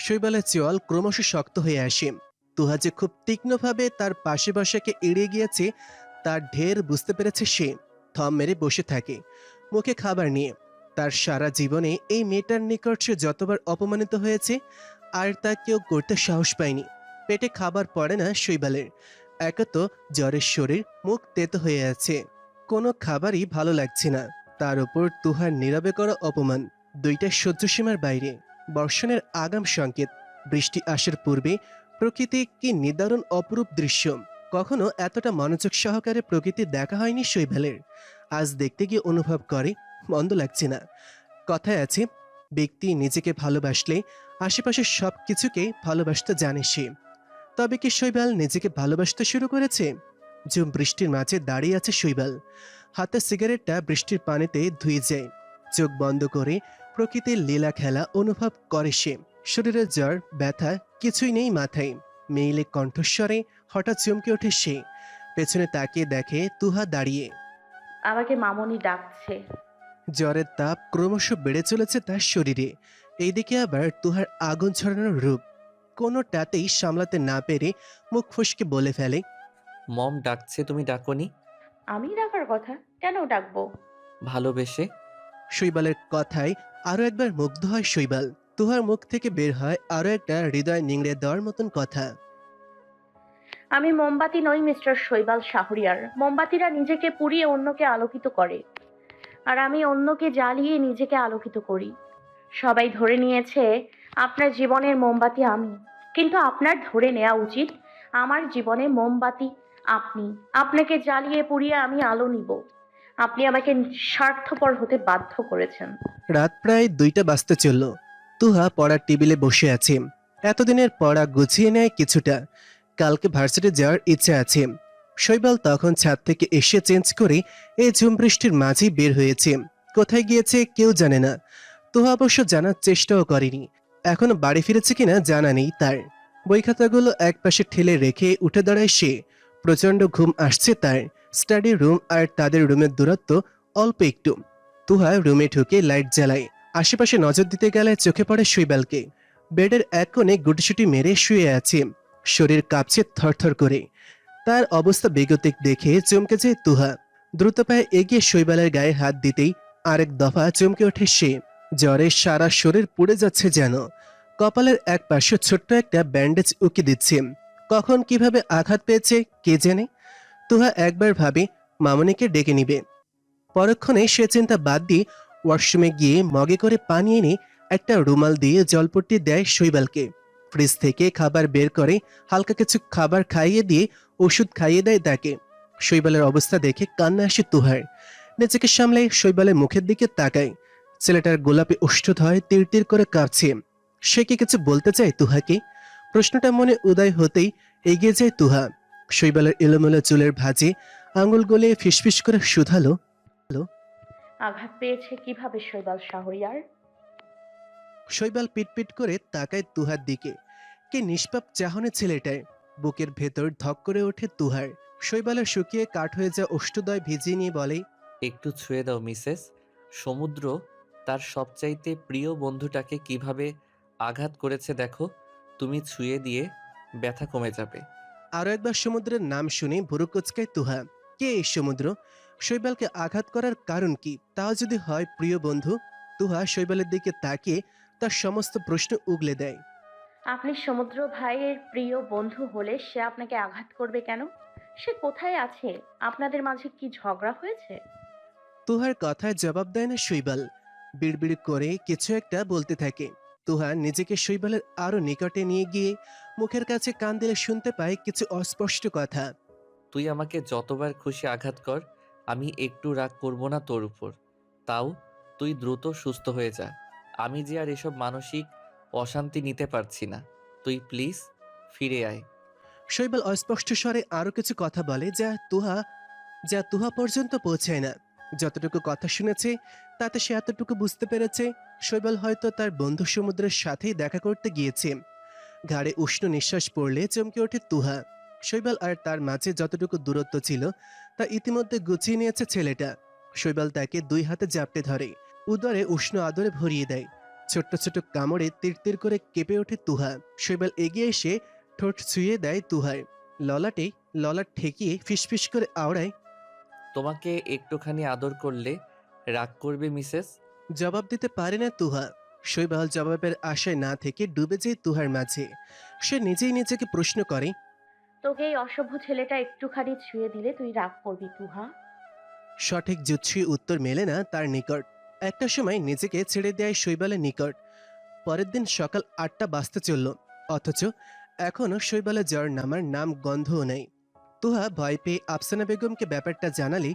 শৈবালের চোয়াল ক্রমশ শক্ত হয়ে আসে। তুহা যে খুব তীক্ষ্ণভাবে তার পাশে বসাকে এড়িয়ে গিয়েছে তার ঢের বুঝতে পেরেছে সে। থম মেরে বসে থাকে মুখে খাবার নিয়ে। তার সারা জীবনে এই মেয়েটার নিকট সে যতবার অপমানিত হয়েছে আর তা কেউ করতে সাহস পায়নি। পেটে খাবার পড়ে না শৈবালের। একে তো জ্বরের শরীর, মুখ তেতো হয়ে আছে, কোনো খাবারই ভালো লাগছে না। তার উপর তুহার নীরবে করা অপমান, দুইটা সহ্যসীমার বাইরে। বর্ষণের আগাম সংকেত। বৃষ্টি আসার পূর্বে প্রকৃতি কি নিদারুণ অপরূপ দৃশ্য। কখনো এতটা মনোযোগ সহকারে প্রকৃতি দেখা হয়নি শৈবালের। আজ দেখতে গিয়ে অনুভব করে মন্দ লাগছে না। কথায় আছে, ব্যক্তি নিজেকে ভালোবাসলে আশেপাশের সব কিছুকে ভালোবাসতে জানে সে। তবে কি শৈবাল নিজেকে ভালোবাসতে শুরু করেছে? ঝুম বৃষ্টির মাঝে দাঁড়িয়ে আছে শৈবাল। হাতের সিগারেটটা বৃষ্টির পানিতে ধুয়ে যায়। চোখ বন্ধ করে প্রকৃতির লীলা খেলা অনুভব করে সে। শরীরের জ্বর, ব্যথা কিছুই নেই মাথায়। মেইলে কণ্ঠস্বরে হঠাৎ চমকে ওঠে সে। পেছনে তাকিয়ে দেখে তুহা দাঁড়িয়ে। আমাকে মামনি ডাকছে। জ্বরের তাপ ক্রমশ বেড়ে চলেছে তার শরীরে। এইদিকে আবার তুহার আগুন ছড়ানোর রূপ। কোনোটাতেই সামলাতে না পেরে মুখ ফসকে বলে ফেলে, মম ডাকছে, তুমি ডাকোনি? আমি ডাকার কথা কেন ডাকবো? ভালোবেসে। শৈবালের কথায় আরো একবার মুগ্ধ হয় শৈবাল। তুহার মুখ থেকে বের হয় আরো একটা হৃদয় নিংড়ে দেওয়ার মতন কথা। আমি মোমবাতি নই মিস্টার শৈবাল শাহরিয়ার। মোমবাতিরা নিজেকে পুড়িয়ে অন্যকে আলোকিত করে, আর আমি অন্যকে জ্বালিয়ে নিজেকে আলোকিত করি। সবাই ধরে নিয়েছে আপনার জীবনের মোমবাতি আমি, কিন্তু আপনার ধরে নেওয়া উচিত আমার জীবনে মোমবাতি আপনি। আপনাকে জ্বালিয়ে পুড়িয়ে আমি আলো নিব। আপনি আমাকে স্বার্থপর হতে বাধ্য করেছেন। রাত প্রায় 2টা বাজতে চলল। তুহা পড়ার টেবিলে বসে আছে। এতদিনের পড়া গুছিয়ে নেয় কিছুটা। কালকে ভার্সিটি যাওয়ার ইচ্ছা আছে। শৈবাল তখন ছাদ থেকে এসে চেঞ্জ করে এই ঝুম বৃষ্টির মাঝেই বের হয়েছে। কোথায় গিয়েছে কেউ জানে না। তুহা অবশ্য জানার চেষ্টাও করেনি। এখনো বাড়ি ফিরেছে কিনা জানা নেই তার। বই খাতাগুলো একপাশে ঠেলে রেখে উঠে দাঁড়ায় সে। প্রচন্ড ঘুম আসছে তার। স্টাডি রুম আর তাদের রুমের দূরত্ব অল্প একটু। তুহা রুমে ঢুকে লাইট জ্বালায়। আশেপাশে নজর দিতে গেলে চোখে পড়ে শৈবালকে। বেডের এক কোণে গুটিসুটি মেরে শুয়ে আছে, শরীর কাঁপছে থরথর করে। তার অবস্থা বেগতিক দেখে চমকে যায় তুহা। দ্রুত পায়ে এগিয়ে শৈবালের গায়ে হাত দিতেই আরেক দফা চমকে ওঠে সে। জ্বরে সারা শরীর পুড়ে যাচ্ছে যেন। কপালের এক পাশে ছোট্ট একটা ব্যান্ডেজ উকি দিচ্ছে। কখন কিভাবে আঘাত পেয়েছে কে জানে। তুহা একবার ভাবে মামনিকে ডেকে নিবে। পরক্ষণে সে চিন্তা বাদ দিয়ে ওয়াশরুমে গিয়ে মগে করে পানি এনে একটা রুমাল দিয়ে জলপট্টি দেয় শৈবালকে। ফ্রিজ থেকে খাবার বের করে হালকা কিছু খাবার খাইয়ে দিয়ে ওষুধ খাইয়ে দেয় তাকে। শৈবালের অবস্থা দেখে কান্না আসে তুহার। নিজেকে সামলে শৈবালের মুখের দিকে তাকায়। ছেলেটার গোলাপি ওষ্ঠধয় তীর তীর করে কাঁপছে। সে কি কিছু বলতে চায় তুহাকে? প্রশ্নটা মনে উদয় হতেই এগিয়ে যায় তুহা। শৈবালের এলোমেলো চুলের ভাঁজে আঙুল গলিয়ে ফিসফিস করে শুধালো, আঘাত পেয়েছে কিভাবে শৈবাল শাহরিয়ার? শৈবাল পিটপিট করে তাকায় তুহার দিকে। কি নিষ্পাপ চাহনে ছেলেটায়। বুকের ভেতর ধক করে ওঠে তুহার। শৈবালের শুকিয়ে কাঠ হয়ে যা ওষ্ঠদয় ভিজিয়ে নিয়ে বলে, একটু ছুঁয়ে দাও মিসেস। সমুদ্র তার সবচাইতে প্রিয় বন্ধুটাকে কিভাবে আঘাত করেছে দেখো। তুমি ছুঁয়ে দিয়ে ব্যথা কমে যাবে। আরো একবার সমুদ্রের নাম শুনে ভুরু কুচকায় তুহা। কে এই সমুদ্র? শৈবালকে আঘাত করার কারণ কি? তাও যদি হয় প্রিয় বন্ধু। তুহা শৈবালের দিকে তাকিয়ে তার সমস্ত প্রশ্ন উগলে দেয়। আপনি সমুদ্র ভাইয়ের প্রিয় বন্ধু হলে সে আপনাকে আঘাত করবে কেন? সে কোথায় আছে? আপনাদের মাঝে কি ঝগড়া হয়েছে? তুহার কথায় জবাব দেয় না শৈবাল। বিড়বিড় করে কিছু একটা বলতে থাকে। তুহা নিজেকে শৈবালের আরো নিকটে নিয়ে গিয়ে মুখের কাছে কান দিলে শুনতে পায় কিছু অস্পষ্ট কথা। তুই আমাকে যতবার খুশি আঘাত কর, আমি একটু রাগ করব না তোর উপর। তাও তুই দ্রুত সুস্থ হয়ে যা। আমি যে আর এসব মানসিক অশান্তি নিতে পারছি না। তুই প্লিজ ফিরে আয়। শৈবাল অস্পষ্ট স্বরে আরো কিছু কথা বলে যা তুহা পর্যন্ত পৌঁছায় না। যতটুকু কথা শুনেছে তাতে সে এতটুকু বুঝতে পেরেছে শৈবাল হয়তো তার বন্ধু সমুদ্রের সাথেই দেখা করতে গিয়েছে। ঘাড়ে উষ্ণ নিঃশ্বাস পড়লে চমকে ওঠে তুহা। শৈবাল আর তার মাঝে যতটুকু দূরত্ব ছিল তা ইতিমধ্যে গুছিয়ে নিয়েছে ছেলেটা। শৈবাল তাকে দুই হাতে জাপটে ধরে, উদরে উষ্ণ আদরে ভরিয়ে দেয়। ছোট্ট ছোট্ট কামড়ে তীর তীর করে কেঁপে ওঠে তুহা। শৈবাল এগিয়ে এসে ঠোঁট ছুঁয়ে দেয় তুহায়। ললাট ঠেকিয়ে ফিসফিস করে আওড়ায়, তোমাকে একটুখানি আদর করলে রাগ করবে মিসেস? জবাব দিতে পারে না তুহা। শৈবাল জবাবের আশায় না থেকে ডুবে যায় তুহার মাঝে। সে নিজেই নিজেকে প্রশ্ন করে, তোকে এই অসভ্য ছেলেটা একটুখানি ছুঁয়ে দিলে তুই রাগ করবি তুহা? সঠিক জুৎসই উত্তর মেলে না তার নিকট। একটা সময় নিজেকে ছেড়ে দেয় শৈবালের নিকট। পরের দিন সকাল ৮টা বাজতে চলল, অথচ এখনো শৈবালের জ্বর নামার নাম গন্ধও নেই। তুহা ভয় পেয়ে আফসানা বেগমকে ব্যাপারটা জানালে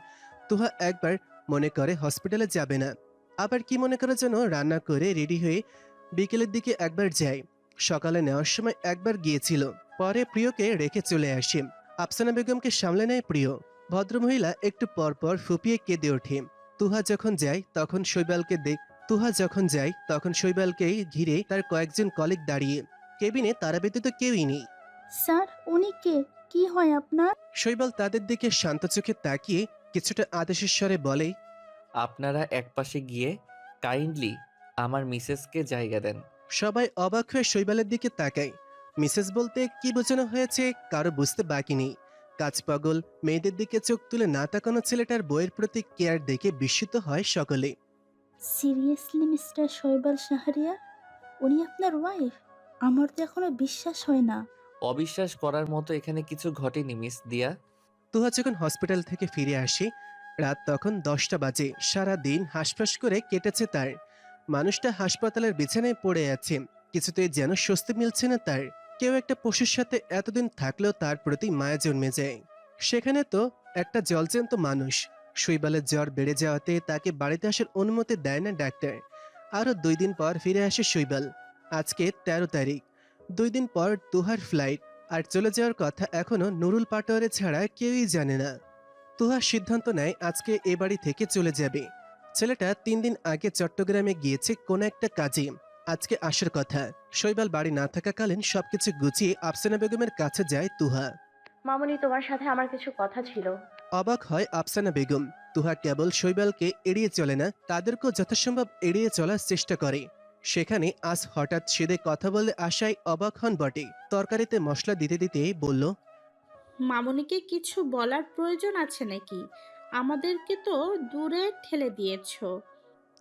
তুহা একবার মনে করে হসপিটালে যাবে না, আবার কি মনে করে যেন রান্না করে রেডি হয়ে বিকেলের দিকে একবার যায়। সকালে নেওয়ার সময় একবার গিয়েছিল, পরে প্রিয়কে রেখে চলে আসে। আফসানা বেগমকে সামলে নেয় প্রিয়। ভদ্রমহিলা একটু পর পর ফুপিয়ে কেঁদে ওঠে। তুহা যখন যায় তখন শৈবালকেই ঘিরে তার কয়েকজন কলিগ দাঁড়িয়ে। কেবিনে তারা ব্যতীত কেউই নেই। স্যার, উনি কে? কি হয় আপনার? শৈবাল তাদের দিকে শান্ত চোখে তাকিয়ে কিছুটা আদেশের স্বরে বলে, আপনারা একপাশে গিয়ে কাইন্ডলি আমার মিসেসকে জায়গা দেন। সবাই অবাক হয়ে শৈবালের দিকে তাকায়। মিসেস বলতে কি বোঝানো হয়েছে কারো বুঝতে বাকি নেই। কাজ পাগল মেয়েদের দিকে চোখ তুলে না তাকানো ছেলেটার বইয়ের প্রতি কেয়ার দেখে বিস্মিত হয় সকলে। সিরিয়াসলি মিস্টার শৈবাল শাহরিয়ার, উনি আপনার ওয়াইফ? আমার তো এখনো বিশ্বাস হয় না। অবিশ্বাস করার মতো এখানে কিছু ঘটেনি মিস দিয়া। তুহা যখন হসপিটাল থেকে ফিরে আসে রাত তখন 10টা বাজে। সারা দিন হাঁসফাঁস করে কেটেছে তার। মানুষটা হাসপাতালের বিছানায় পড়ে আছে, কিছুতেই যেন স্বস্তি মিলছে না তার। কেউ একটা পশুর সাথে এতদিন থাকলেও তার প্রতি মায়া জন্মে যায়। সেখানে তো একটা জলজ্যান্ত মানুষ। শৈবালের জ্বর বেড়ে যাওয়াতে তাকে বাড়িতে আসার অনুমতি দেয় না ডাক্তার। আরও 2 দিন পর ফিরে আসে শৈবাল। আজকে 13 তারিখ। 2 দিন পর তুহার ফ্লাইট। আর চলে যাওয়ার কথা এখনো নুরুল পাটোয়ারি ছাড়া কেউই জানে না। তুহা সিদ্ধান্ত নেয় আজকে এ বাড়ি থেকে চলে যাবে। ছেলেটা 3 দিন আগে চট্টগ্রামে গিয়েছে কোনো একটা কাজে, আজকে আসার কথা। শৈবাল বাড়ি না থাকাকালীন সবকিছু গুছিয়ে আফসানা বেগমের কাছে যায় তুহা। মামুনি, তোমার সাথে আমার কিছু কথা ছিল। অবাক হয় আফসানা বেগম। তুহা কেবল শৈবালকে এড়িয়ে চলে না, তাদেরকেও যথাসম্ভব এড়িয়ে চলার চেষ্টা করে। সেখানে আজ হঠাৎ সেদে কথা বলে আসায় অবাক হন বটে। তরকারিতে মশলা দিতে দিতে বলল, মামুনিকে কিছু বলার প্রয়োজন আছে নাকি? আমাদেরকে তো দূরে ঠেলে দিয়েছো।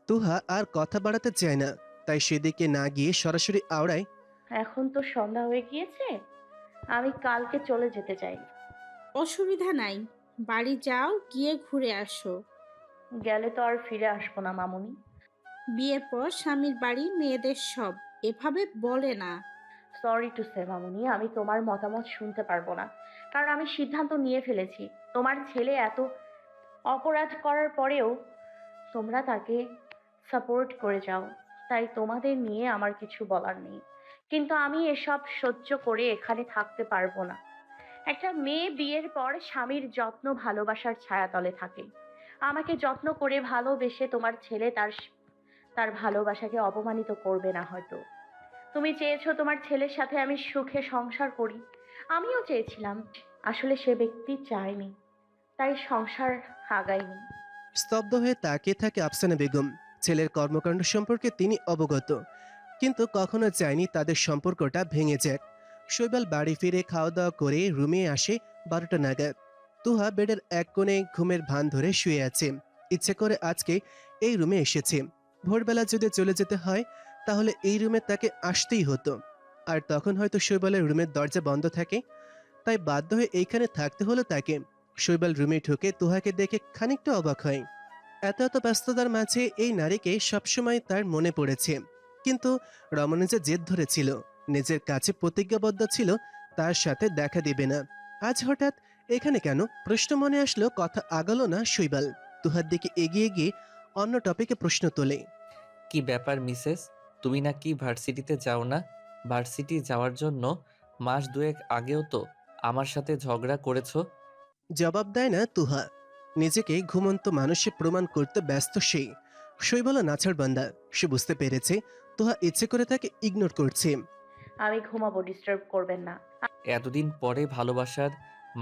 তুহা আর কথা বাড়াতে চায় না, তাই সেদিকে না গিয়ে সরাসরি আওড়ায়। এখন তো সন্ধ্যা হয়ে গিয়েছে, আমি কালকে চলে যেতে চাই। অসুবিধা নাই, বাড়ি যাও, গিয়ে ঘুরে আসো। গেলে তো আর ফিরে আসবো না মামুনি। বিয়ের পর স্বামীর বাড়ি মেয়েদের সব এভাবে বলে না। সরি টু সে মামুনি, আমি তোমার মতামত শুনতে পারবো না, কারণ আমি সিদ্ধান্ত নিয়ে ফেলেছি। তোমার ছেলে এত অপরাধ করার পরেও তোমরা তাকে সাপোর্ট করে যাও, তাই তোমাদের নিয়ে আমার কিছু বলার নেই। কিন্তু আমি এসব সহ্য করে এখানে থাকতে পারবো না। একটা মেয়ে বিয়ের পর স্বামীর যত্ন ভালোবাসার ছায়াতলে থাকে। আমাকে যত্ন করে ভালোবেসে তোমার ছেলে তার ভালোবাসাকে অপমানিত করবে না হয়তো। তুমি চেয়েছো তোমার ছেলের সাথে আমি সুখে সংসার করি, আমিও চেয়েছিলাম। আসলে সে ব্যক্তি চায়নি, তাই সংসার আগায়নি। স্তব্ধ হয়ে তাকিয়ে থাকে আফসানা বেগম। ছেলের কর্মকাণ্ড সম্পর্কে তিনি অবগত, কিন্তু কখনো চায়নি তাদের সম্পর্কটা ভেঙে যাক। শৈবাল বাড়ি ফিরে খাওয়া দাওয়া করে রুমে আসে 12টা নাগাদ। তুহা বেডের এক কোণে ঘুমের ভান ধরে শুয়ে আছে। ইচ্ছে করে আজকে এই রুমে এসেছে। ভোরবেলা যদি চলে যেতে হয় তাহলে এই রুমে তাকে আসতেই হতো, আর তখন হয়তো শৈবালের রুমের দরজা বন্ধ থাকে, তাই বাধ্য হয়ে এইখানে থাকতে হলো তাকে। শৈবাল রুমে ঢুকে তুহাকে দেখে খানিকটা অবাক হয়। এত ব্যস্ততার মাঝে এই নারীকে সবসময় তার মনে পড়েছে, কিন্তু রমণী যে জেদ ধরেছিল, নিজের কাছে প্রতিজ্ঞাবদ্ধ ছিল তার সাথে দেখা দিবে না। আজ হঠাৎ এখানে কেন প্রশ্ন মনে আসলো। কথা আগালো না শৈবাল। তুহার দিকে এগিয়ে গিয়ে অন্য টপিকে প্রশ্ন তোলে। কি ব্যাপার মিসেস, তুমি নাকি ভার্সিটিতে যাও না? ভার্সিটি যাওয়ার জন্য মাস দুয়েক আগেও তো আমার সাথে ঝগড়া করেছো। জবাব দেয় না তুহা। নিজেকে ঘুমন্ত মানুষে প্রমাণ করতে ব্যস্ত সেই। শৈবাল নাছাড় বান্দা, সে বুঝতে পেরেছে তুহা ইচ্ছে করে তাকে ইগনোর করছে। আমি ঘুমাবো, ডিস্টার্ব করবেন না। এতদিন পরে ভালোবাসার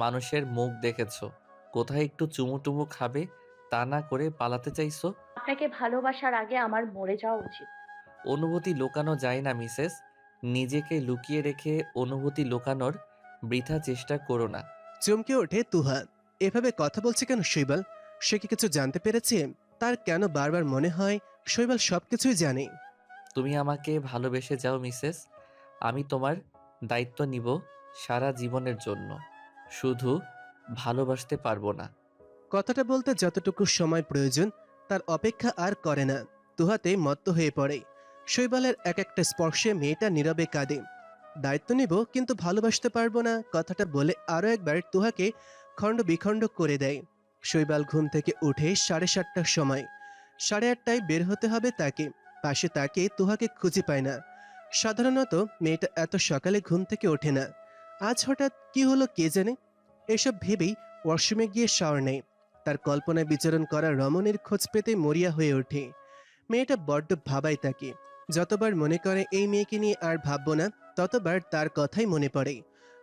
মানুষের মুখ দেখেছো, কোথায় একটু চুমু টুমু খাবে, তা না করে পালাতে চাইছো। আপনাকে ভালোবাসার আগে আমার মরে যাওয়া উচিত। অনুভূতি লুকানো যায় না মিসেস, নিজেকে লুকিয়ে রেখে অনুভূতি লুকানোর বৃথা চেষ্টা করো না। চমকে ওঠে তুহা। এভাবে কথা বলছে কেন শৈবাল? সে কি কিছু জানতে পেরেছে? তার কেন বারবার মনে হয় শৈবাল সবকিছুই জানে? তুমি আমাকে ভালোবেসে যাও মিসেস, আমি তোমার দায়িত্ব নিব সারা জীবনের জন্য, শুধু ভালোবাসতে পারবো না। কথাটা বলতে যতটুকু সময় প্রয়োজন তার অপেক্ষা আর করে না। তুহাতে মত্ত হয়ে পড়ে। শৈবালের এক একটা স্পর্শে মেয়েটা নীরবে কাঁদে। দায়িত্ব নিব কিন্তু ভালোবাসতে পারবো না কথাটা বলে আরো একবার তুহাকে খণ্ড বিখণ্ড করে দেয়। শৈবাল ঘুম থেকে উঠে 7:30টার সময়। 8:30টায় বের হতে হবে তাকে। পাশে তাকে তুহাকে খুঁজে পায় না। সাধারণত মেয়েটা এত সকালে ঘুম থেকে ওঠে না। আজ হঠাৎ কি হলো কে জানে। এসব ভেবেই ওয়াশরুমে গিয়ে শাওয়ার নেয়। তার কল্পনায় বিচরণ করা রমণীর খোঁজ পেতে মরিয়া হয়ে ওঠে। মেয়েটা বড্ড ভাবায় তাকে। যতবার মনে করে এই মেয়েকে নিয়ে আর ভাববো না, ততবার তার কথাই মনে পড়ে।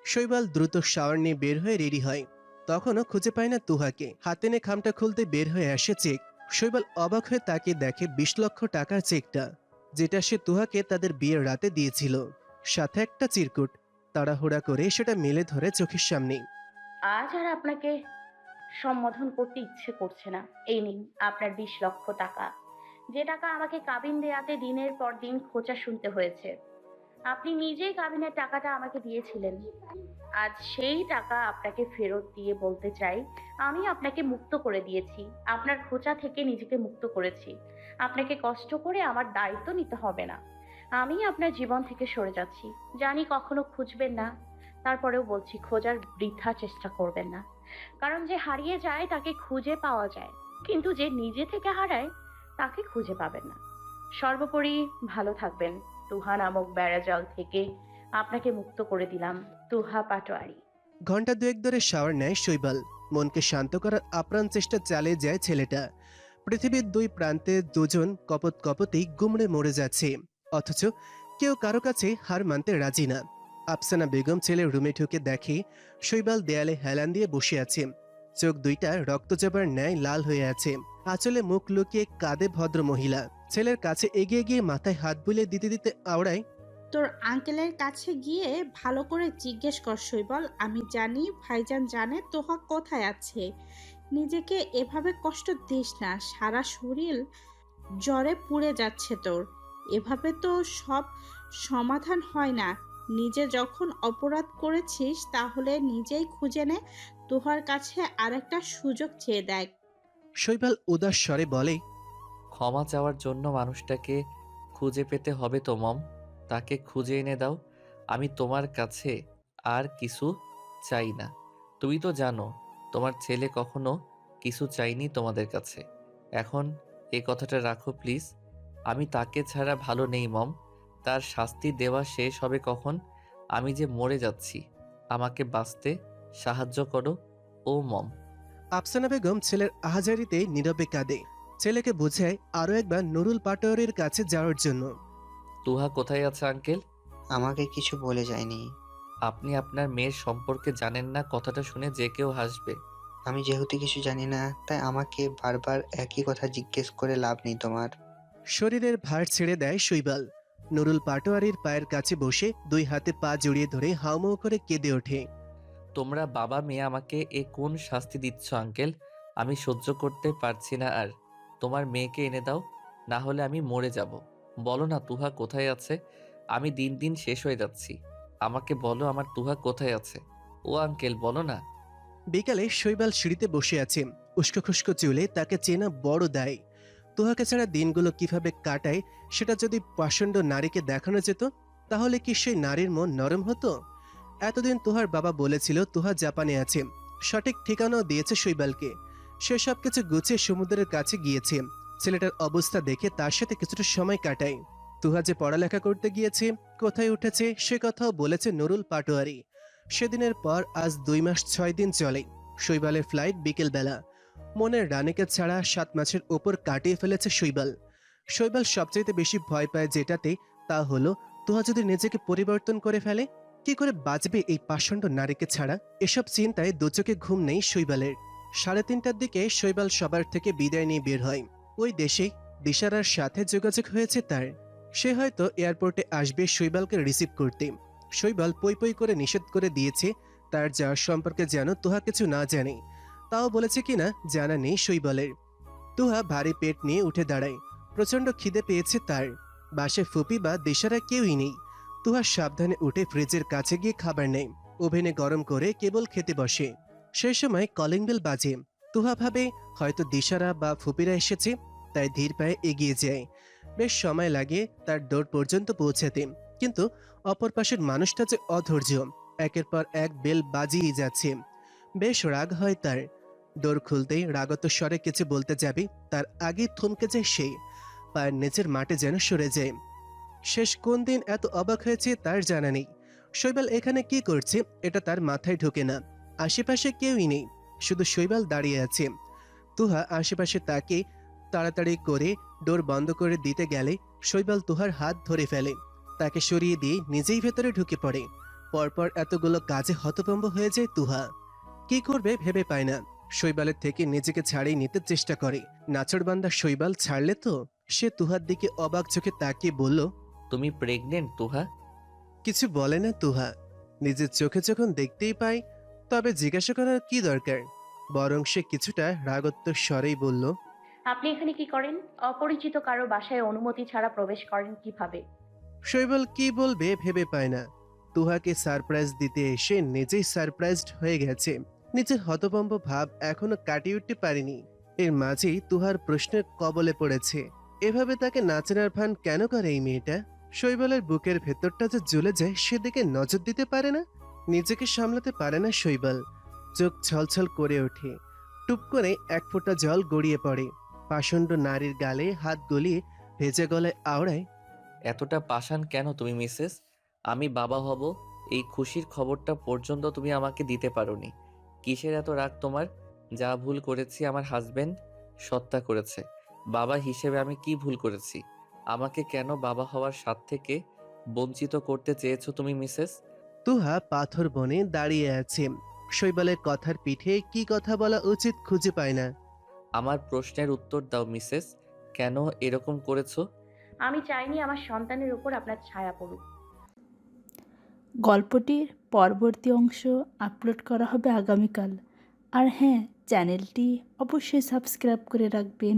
শৈবাল দ্রুত শাওয়ার নিয়ে বের হয়ে রেডি হয়। তখনও খুঁজে পায় না তুহাকে। হাতে নে খামটা খুলতে বের হয়ে আসে চেক। শৈবাল অবাক হয়ে তাকে দেখে 20 লক্ষ টাকার চেকটা, যেটা সে তুহাকে তাদের বিয়ের রাতে দিয়েছিল, সাথে একটা চিরকুট। তাড়াহুড়া করে সেটা মেলে ধরে চোখের সামনে। আজ আর আপনাকে সম্বোধন করতে ইচ্ছে করছে না। এই নিন আপনার 20 লক্ষ টাকা, যে টাকা আমাকে কাবিন দেয়াতে দিনের পর দিন খোঁচা শুনতে হয়েছে। আপনি নিজেই কাবিনের টাকাটা আমাকে দিয়েছিলেন। আজ সেই টাকা আপনাকে ফেরত দিয়ে বলতে চাই, আমি আপনাকে মুক্ত করে দিয়েছি। আপনার খোঁচা থেকে নিজেকে মুক্ত করেছি। আপনাকে কষ্ট করে আমার দায়িত্ব নিতে হবে না। আমি আপনার জীবন থেকে সরে যাচ্ছি। জানি কখনো খুঁজবেন না, তারপরেও বলছি খোঁজার বৃথা চেষ্টা করবেন না। কারণ যে হারিয়ে যায় তাকে খুঁজে পাওয়া যায়, কিন্তু যে নিজে থেকে হারায় তাকে খুঁজে পাবেন না। সর্বোপরি ভালো থাকবেন। তুহা নামক বেড়াজাল থেকে আপনাকে মুক্ত করে দিলাম। তুহা পাটোয়ারি। ঘন্টা দুয়েক ধরে শাওয়ার নেয় শৈবাল। মনকে শান্ত করার আপ্রাণ চেষ্টা চালিয়ে যায় ছেলেটা। পৃথিবীর দুই প্রান্তে দুজন কপত কপতেই গুমড়ে মরে যাচ্ছে, অথচ কেউ কারো কাছে হার মানতে রাজি না। আফসানা বেগম ছেলের রুমে ঢুকে দেখে শৈবাল দেয়ালে হেলান দিয়ে বসে আছে। চোখ দুইটা রক্তজবার ন্যায় লাল হয়ে আছে। আঁচলে মুখ লুকিয়ে কাঁদে ভদ্র মহিলা। ছেলের কাছে এগিয়ে গিয়ে মাথায় হাত বুলিয়ে দিতে দিতে আওড়ায়। তোর আঙ্কেলের কাছে গিয়ে ভালো করে জিজ্ঞেস কর শৈবাল। আমি জানি, ভাইজান জানে তোহা কোথায় আছে। নিজেকে এভাবে কষ্ট দিস না। সারা শরীর জ্বরে পুড়ে যাচ্ছে তোর। এভাবে তো সব সমাধান হয় না। নিজে যখন অপরাধ করেছিস তাহলে নিজেই খুঁজে নে, তোহার কাছে আরেকটা সুযোগ চেয়ে দেখ। শৈবাল উদাস স্বরে বলে, ক্ষমা চাওয়ার জন্য মানুষটাকে খুঁজে পেতে হবে তো মম। তাকে খুঁজে এনে দাও। আমি তোমার কাছে আর কিছু চাই না। তুমি তো জানো তোমার ছেলে কখনো কিছু চাইনি তোমাদের কাছে। এখন এই কথাটা রাখো প্লিজ। আমি তাকে ছাড়া ভালো নেই মম। তার শাস্তি দেওয়া শেষ হবে কখন? আমি যে মরে যাচ্ছি। আমাকে বাঁচতে সাহায্য করো ও মম। আফসানা বেগম ছেলের আহাজারিতে নীরবে কাঁদে। ছেলেকে বোঝায় আরও একবার নুরুল পাটোয়ারির কাছে যাওয়ার জন্য। তুহা কোথায় আছে আঙ্কেল? আমাকে কিছু বলে যায়নি। আপনি আপনার মেয়ের সম্পর্কে জানেন না, কথাটা শুনে যে কেউ হাসবে। আমি যেহেতু কিছু জানি না, তাই আমাকে বারবার একই কথা জিজ্ঞেস করে লাভ নেই তোমার। শরীরের ভার ছেড়ে দেয় শৈবাল। নুরুল পাটোয়ারির পায়ের কাছে বসে 2 হাতে পা জড়িয়ে ধরে হাউমাউ করে কেঁদে ওঠে। তোমরা বাবা মেয়ে আমাকে এ কোন শাস্তি দিচ্ছ আঙ্কেল? আমি সহ্য করতে পারছি না আর। তোমার মেয়েকে এনে দাও, না হলে আমি মরে যাব। বলো না তুহা কোথায় আছে? আমি দিন দিন শেষ হয়ে যাচ্ছি। আমাকে বলো আমার তুহা কোথায় আছে? ও আঙ্কেল বলো না। বিকালে শৈবাল সিঁড়িতে বসে আছে। উস্কো খুস্কো চুলে তাকে চেনা বড় দায়। তুহাকে ছাড়া দিনগুলো কিভাবে কাটায় সেটা যদি পাষণ্ড নারীকে দেখানো যেত, তাহলে কি সেই নারীর মন নরম হতো? এতদিন তুহার বাবা বলেছিল তুহা জাপানে আছে। সঠিক ঠিকানাও দিয়েছে শৈবালকে। সে সবকিছু গুছিয়ে সমুদ্রের কাছে গিয়েছে। ছেলেটার অবস্থা দেখে তার সাথে কিছুটা সময় কাটায়। তুহা যে পড়ালেখা করতে গিয়েছে, কোথায় উঠেছে সে কথাও বলেছে নুরুল পাটোয়ারি। সেদিনের পর আজ 2 মাস 6 দিন চলে। শৈবালের ফ্লাইট বিকেলবেলা। মনের রানীকে ছাড়া 7 মাসের ওপর কাটিয়ে ফেলেছে শৈবাল। শৈবাল সবচাইতে বেশি ভয় পায় যেটাতে, তা হলো তুহা যদি নিজেকে পরিবর্তন করে ফেলে। কি করে বাঁচবে এই পাষণ্ড নারীকে ছাড়া? এসব চিন্তায় দুচোখে ঘুম নেই শৈবালের। 3:30টার দিকে শৈবাল সবার থেকে বিদায় নিয়ে বের হয়। ওই দেশেই দিশারার সাথে যোগাযোগ হয়েছে তার। সে হয়তো এয়ারপোর্টে আসবে শৈবালকে রিসিভ করতে। শৈবাল পই পই করে নিষেধ করে দিয়েছে তার যাওয়ার সম্পর্কে যেন তুহা কিছু না জানে। তাও বলেছে কিনা জানা নেই শৈবালের। তুহা ভারী পেট নিয়ে উঠে দাঁড়ায়। প্রচন্ড খিদে পেয়েছে তার। বাসে ফুপি বা দিশারা কেউই নেই। তুহা সাবধানে উঠে ফ্রিজের কাছে গিয়ে খাবার নেয়। ওভেনে গরম করে কেবল খেতে বসে। সেই সময় কলিং বেল বাজে। তুহা ভাবে হয়তো দিশারা বা ফুপিরা এসেছে, তাই ধীর পায়ে এগিয়ে যায়। বেশ সময় লাগে তার দৌড় পর্যন্ত পৌঁছাতে, কিন্তু অপর পাশের মানুষটা যে অধৈর্য। একের পর এক বেল বাজিয়ে যাচ্ছে। বেশ রাগ হয় তার। দৌড় খুলতেই রাগত স্বরে কিছু বলতে যাবে, তার আগে থমকে যায় সে। পায়ের নিচের মাটি যেন সরে যায়। শেষ কোন দিন এত অবাক হয়েছে তার জানা নেই। শৈবাল এখানে কি করছে এটা তার মাথায় ঢোকে না। আশেপাশে কেউই নেই, শুধু শৈবাল দাঁড়িয়ে আছে। তুহা আশেপাশে তাকে তাড়াতাড়ি করে ডোর বন্ধ করে দিতে গেলে শৈবাল তুহার হাত ধরে ফেলে। তাকে সরিয়ে দিয়ে নিজেই ভেতরে ঢুকে পড়ে। পরপর এতগুলো কাজে হতভম্ব হয়ে যায় তুহা। কি করবে ভেবে পায় না। শৈবালের থেকে নিজেকে ছাড়িয়ে নিতে চেষ্টা করে। নাচড়বান্দা শৈবাল ছাড়লে তো। সে তুহার দিকে অবাক চোখে তাকিয়ে বলল, তুমি প্রেগনেন্ট তুহা? কিছু বলে না তুহা। নিজের চোখে যখন দেখতেই পায় তবে জিজ্ঞাসা করার কি দরকার। বরং সে কিছুটা রাগত্ব স্বরেই বলল, আপনি এখানে কি করেন? অপরিচিত কারো বাসায় অনুমতি ছাড়া প্রবেশ করেন কিভাবে? শৈবাল কি বলবে ভেবে পায় না। তুহাকে সারপ্রাইজ দিতে এসে নিজেই সারপ্রাইজড হয়ে গেছে। নিজের হতভম্ব ভাব এখনো কাটিয়ে উঠতে পারেনি। এর মাঝেই তুহার প্রশ্নের কবলে পড়েছে, এভাবে তাকে নাচেনার ভান কেন করে এই মেয়েটা? শৈবালের বুকের ভেতরটা যে জ্বলে যায় সেদিকে নজর দিতে পারে না। নিজেকে সামলাতে পারে না শৈবাল। চোখ ছলছল করে ওঠে। টুপ করে এক ফোঁটা জল গড়িয়ে পড়ে। পাষণ্ড নারীর গালে হাত গলিয়ে ভেজে গলায় আওড়ায়, এতটা পাষাণ কেন তুমি মিসেস? আমি বাবা হব এই খুশির খবরটা পর্যন্ত তুমি আমাকে দিতে পারোনি। কিসের এত রাগ তোমার? যা ভুল করেছি আমার হাজবেন্ড সত্তা করেছে। বাবা হিসেবে আমি কি ভুল করেছি? আমাকে কেন বাবা হওয়ার স্বাদ থেকে বঞ্চিত করতে চেয়েছো তুমি মিসেস? তুহা পাথর বনে দাঁড়িয়ে আছে। শৈবালের কথার পিঠে কি কথা বলা উচিত খুঁজে পায় না। আমার প্রশ্নের উত্তর দাও মিসেস, কেন এরকম করেছো? আমি চাইনি আমার সন্তানের উপর আপনার ছায়া পড়ুক। গল্পটির পরবর্তী অংশ আপলোড করা হবে আগামীকাল। আর হ্যাঁ, চ্যানেলটি অবশ্যই সাবস্ক্রাইব করে রাখবেন।